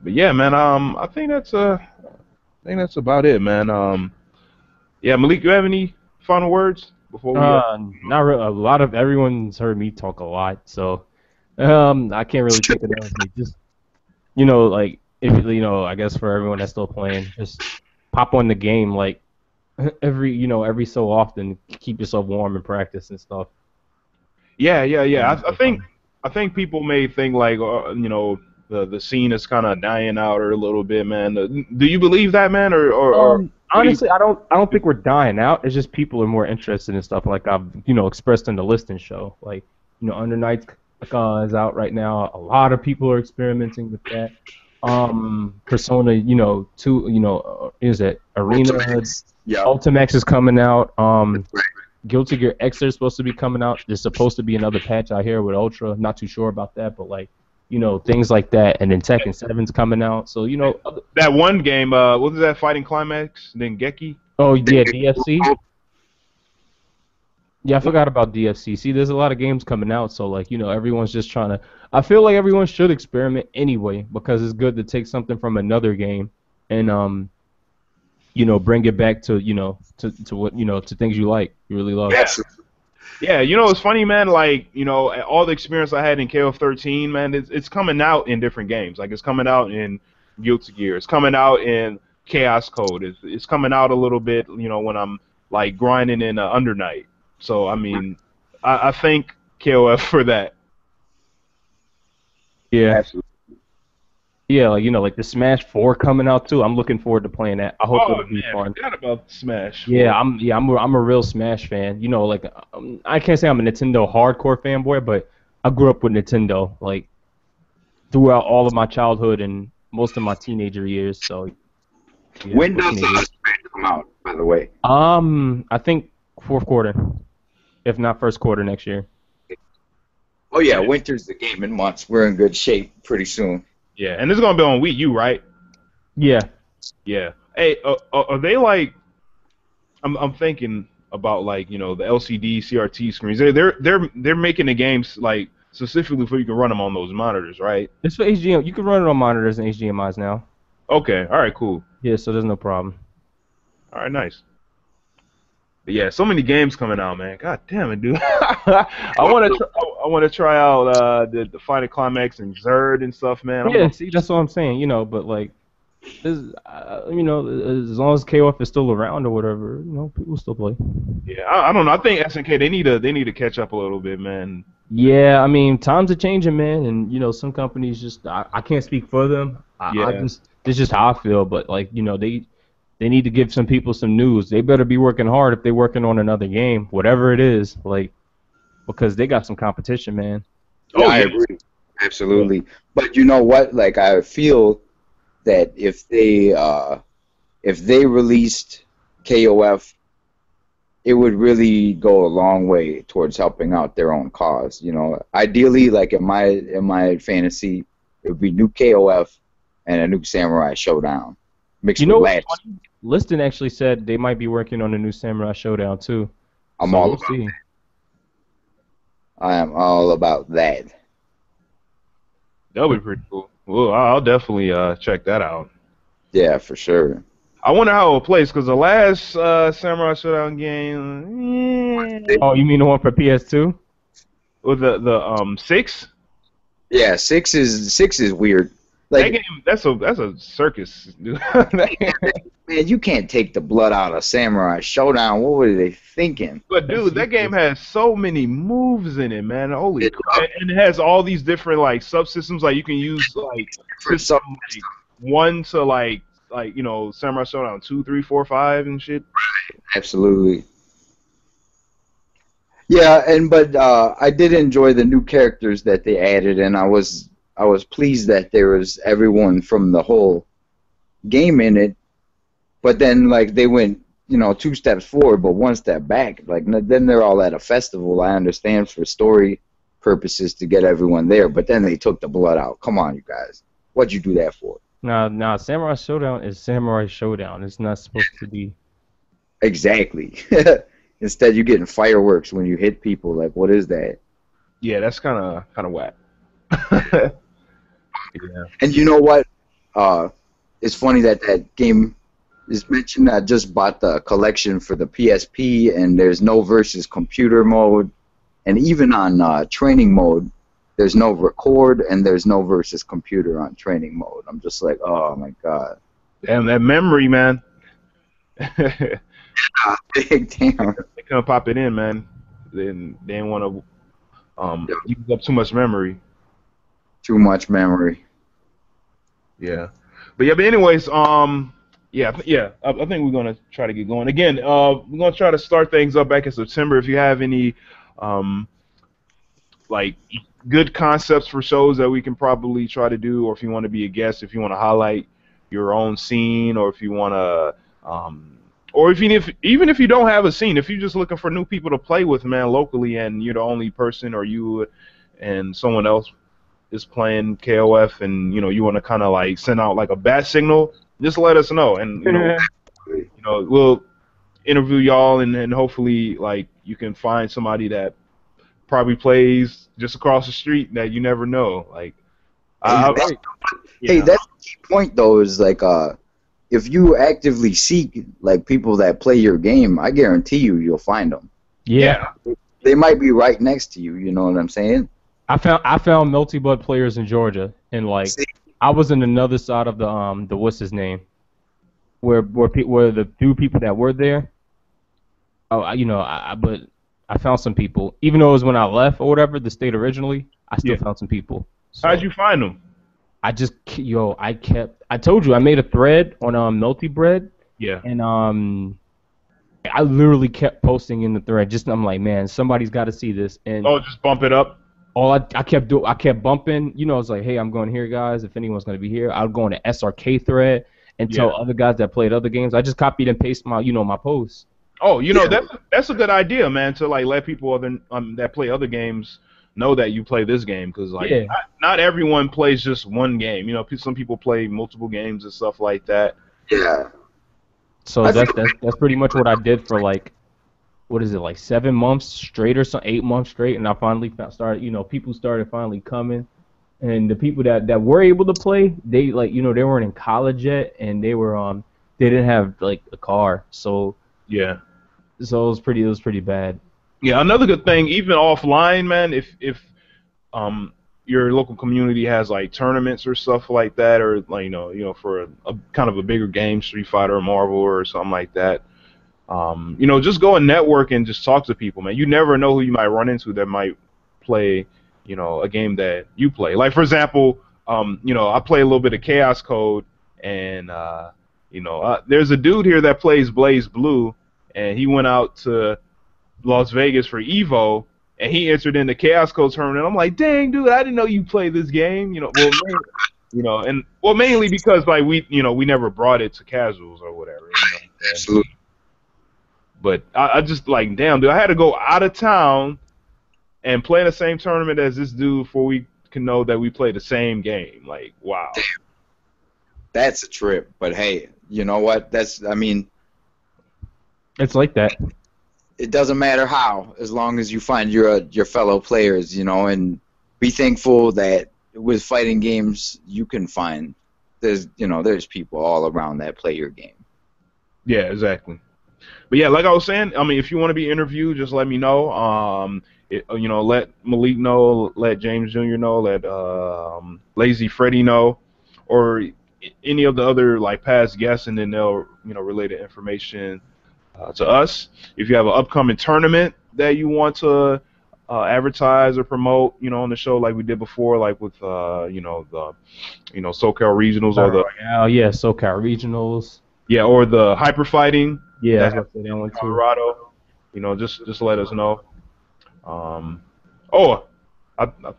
But yeah, man, I think that's about it, man. Yeah, Malik, you have any final words before we? Not really. A lot of everyone's heard me talk a lot, so I can't really think of anything. Just like if I guess for everyone that's still playing, just pop on the game like every so often, keep yourself warm and practice and stuff. Yeah. I think I think people may think like, the scene is kind of dying out or a little bit, man. Do you believe that, man, or what do you? Honestly, I don't think we're dying out. It's just people are more interested in stuff like I've expressed in the listing show. Like Under Nights is out right now. A lot of people are experimenting with that. Persona, two, is it Arena? Ultimax. Yeah. Ultimax is coming out. Right. Guilty Gear X is supposed to be coming out. There's supposed to be another patch out here with Ultra. Not too sure about that, but like, things like that. And then Tekken 7's coming out. So, That one game, what was that, Fighting Climax? Then Geki? oh yeah, DFC. Yeah, I forgot about DFC. See, there's a lot of games coming out, so like, everyone's just trying to. I feel like everyone should experiment anyway because it's good to take something from another game and bring it back to to what to things you like, you really love. Yes. Yeah, it's funny, man. Like, all the experience I had in KOF 13, man, it's coming out in different games. Like, it's coming out in Guilty Gear. It's coming out in Chaos Code. It's coming out a little bit, when I'm like grinding in Under Night. So, I mean, I thank KOF for that. Yeah. Absolutely. Yeah, like like the Smash 4 coming out too. I'm looking forward to playing that. I hope Oh it'll be man, fun. forgot about Smash. Yeah, I'm a real Smash fan. Like I can't say I'm a Nintendo hardcore fanboy, but I grew up with Nintendo like throughout all of my childhood and most of my teenager years. So yeah, When does Smash come out, by the way? I think fourth quarter, if not first quarter next year. Oh yeah, winter's the gaming months. We're in good shape pretty soon. Yeah, and it's gonna be on Wii U, right? Yeah. Yeah. Hey, are they like? I'm thinking about like the LCD CRT screens. They're making the games like specifically for you can run them on those monitors, right? It's for HDMI. You can run it on monitors and HDMI's now. Okay. All right. Cool. Yeah, so there's no problem. All right. Nice. But yeah, so many games coming out, man. God damn it, dude. I want to try out the Final Climax and Zerd and stuff, man. Yeah, see, that's what I'm saying. But like, as long as KOF is still around or whatever, people still play. Yeah, I don't know. I think SNK they need to catch up a little bit, man. Yeah, I mean, times are changing, man, and some companies just I can't speak for them. It's just how I feel, but like they need to give some people some news. They better be working hard if they're working on another game, whatever it is, like because they got some competition, man. Yeah, I agree. Absolutely. But you know what? Like I feel that if they released KOF, it would really go a long way towards helping out their own cause. Ideally, like in my fantasy, it would be new KOF and a new Samurai Showdown mixed with Latch. Liston actually said they might be working on a new Samurai Showdown too. I'm all about that. I am all about that. That'll be pretty cool. Well, I'll definitely check that out. Yeah, for sure. I wonder how it plays because the last Samurai Showdown game. Oh, you mean the one for PS2? With the 6? Yeah, 6 is weird. Like, that game, that's a circus, dude. Man, you can't take the blood out of Samurai Showdown. What were they thinking? But dude, that game has so many moves in it, man. Holy crap. And it has all these different like subsystems. Like you can use like system like 1 to like Samurai Showdown 2, 3, 4, 5 and shit. Absolutely. Yeah, but I did enjoy the new characters that they added, and I was pleased that there was everyone from the whole game in it. But then, like, they went, 2 steps forward, but 1 step back. Like, then they're all at a festival. I understand for story purposes to get everyone there, but then they took the blood out. Come on, you guys. What'd you do that for? Nah, Samurai Showdown is Samurai Showdown. It's not supposed to be. Exactly. Instead, you're getting fireworks when you hit people. Like, what is that? Yeah, that's kind of whack. Yeah. And you know what? It's funny that game is mentioned. I just bought the collection for the PSP, and there's no versus computer mode, and even on training mode, there's no record, and there's no versus computer on training mode. I'm just like, oh my god. Damn, that memory, man. Big damn. They couldn't pop it in, man. They didn't want to Uses up too much memory. Too much memory. Yeah, but anyways, I think we're gonna try to get going again. We're gonna try to start things up back in September. If you have any, um, like good concepts for shows that we can probably try to do, or if you want to be a guest, if you want to highlight your own scene, or if you want to, or even if you don't have a scene, if you're just looking for new people to play with, man, locally, and you're the only person, or you and someone else is playing KOF, and you want to kind of like send out like a bat signal, just let us know, and we'll interview y'all, and hopefully like you can find somebody that probably plays just across the street that you never know. Like, I, I, Hey, yeah, that's the key point though. Is like, if you actively seek like people that play your game, I guarantee you'll find them. Yeah. They might be right next to you. You know what I'm saying? I found multi-blood players in Georgia, and like See? I was in another side of the what's his name, where the few people that were there. Oh, but I found some people, even though it was when I left or whatever the state originally. I still Yeah. found some people. So how'd you find them? I told you I made a thread on multi-bread, Yeah, and I literally kept posting in the thread. I'm like, man, somebody's got to see this, and oh, just bump it up. all I kept bumping. It's like, hey, I'm going here, guys. If anyone's going to be here, I'll go on the SRK thread and tell Yeah. other guys that played other games. I just copied and pasted my posts. Oh, that's a good idea, man. To like let people that play other games know that you play this game, because like Yeah. not everyone plays just one game. Some people play multiple games and stuff like that. Yeah. So that's pretty much what I did for like, what is it, like 7 months straight or so, 8 months straight, and I finally people started finally coming, and the people that were able to play, they like they weren't in college yet, and they didn't have like a car, so Yeah. it was pretty bad. Yeah, another good thing, even offline, man, if your local community has like tournaments or stuff like that, or like for a kind of a bigger game, Street Fighter or Marvel or something like that, just go and network and just talk to people, man. You never know who you might run into that might play, a game that you play. Like for example, I play a little bit of Chaos Code, and there's a dude here that plays Blaze Blue, and he went out to Las Vegas for Evo, and he entered in the Chaos Code tournament. I'm like, dang, dude, I didn't know you played this game. Mainly because like we never brought it to casuals or whatever. Absolutely. But I just like, damn, dude, I had to go out of town and play in the same tournament as this dude before we can know that we play the same game. Like, wow. That's a trip. But hey, you know what? It's It's like that. It doesn't matter how, as long as you find your fellow players, and be thankful that with fighting games you can find there's people all around that play your game. Yeah, exactly. But yeah, like I was saying, I mean, if you want to be interviewed, just let me know. Let Malik know, let James Jr. know, let Lazy Freddy know, or any of the other like past guests, and then they'll relay the information to us. If you have an upcoming tournament that you want to advertise or promote, on the show like we did before, like with the SoCal Regionals or the SoCal Regionals. Yeah, or the hyper fighting. Yeah, that I was gonna say that one too. Colorado. Just let us know. I thought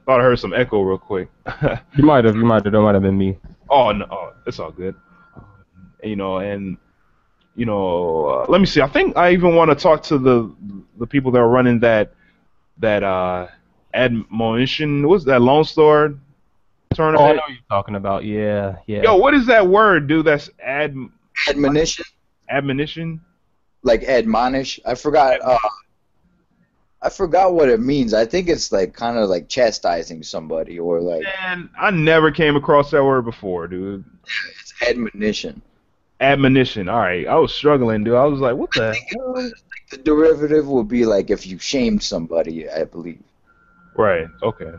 I heard some echo real quick. You might have. That might have been me. Oh no, it's all good. Let me see. I think I even want to talk to the people that are running that admonition. What's that Lone Star tournament? Oh, I know what you're talking about. Yeah. Yo, what is that word, dude? That's Admonition? Admonition? Like admonish? I forgot what it means. I think it's like kind of like chastising somebody or like. Man, I never came across that word before, dude. It's admonition. Admonition. All right, I was struggling, dude. I was like, what the hell? The derivative would be like if you shamed somebody, I believe. Right. Okay.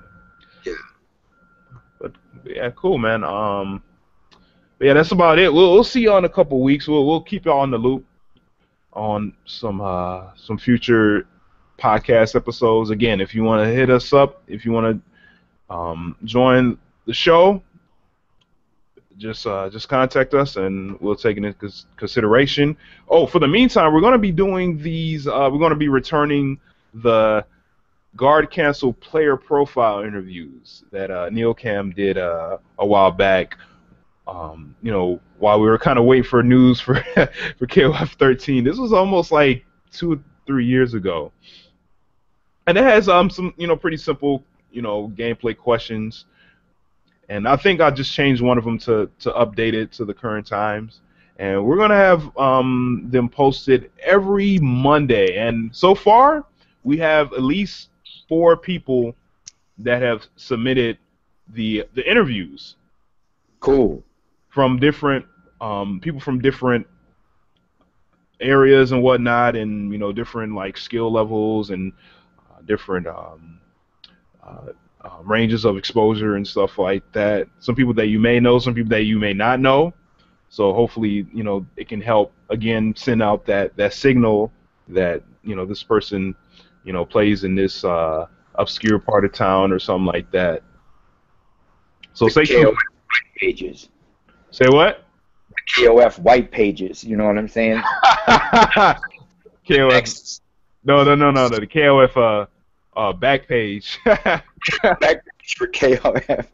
Yeah. But yeah, cool, man. But yeah, that's about it. We'll see y'all in a couple weeks. We'll keep y'all in the loop on some future podcast episodes. Again, if you want to hit us up, if you want to join the show, just contact us and we'll take it into consideration. Oh, for the meantime, we're going to be doing these. We're going to be returning the guard cancel player profile interviews that Neil Cam did a while back. While we were kind of waiting for news for for KOF 13. This was almost like 2 or 3 years ago, and it has some pretty simple gameplay questions. And I think I just changed one of them to update it to the current times. And we're gonna have them posted every Monday. And so far, we have at least 4 people that have submitted the interviews. Cool. From different people from different areas and whatnot, and different like skill levels and different ranges of exposure and stuff like that. Some people that you may know, some people that you may not know. So hopefully, it can help again send out that signal that this person plays in this obscure part of town or something like that. So say pages. Say what? The KOF white pages. You know what I'm saying? KOF. No. The KOF back page. Back page for KOF.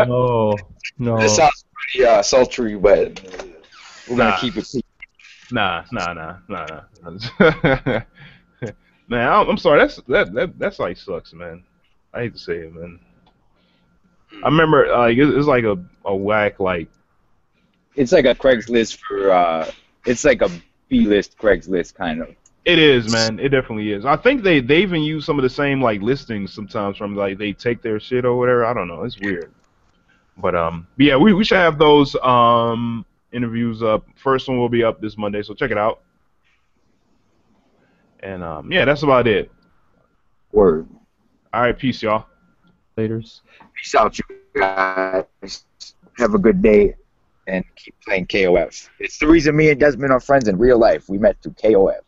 Oh, no. This sounds pretty sultry, but we're gonna keep it. Nah. Man, I'm sorry. That's like sucks, man. I hate to say it, man. I remember it's like a whack like. It's like a Craigslist for it's like a B-list Craigslist kind of. It is, man. It definitely is. I think they even use some of the same like listings sometimes from like they take their shit or whatever. I don't know. It's weird. But yeah, we should have those interviews up. First one will be up this Monday, so check it out. And yeah, that's about it. Word. All right, peace, y'all. Laters. Peace out, you guys. Have a good day and keep playing KOF. It's the reason me and Desmond are friends in real life. We met through KOF.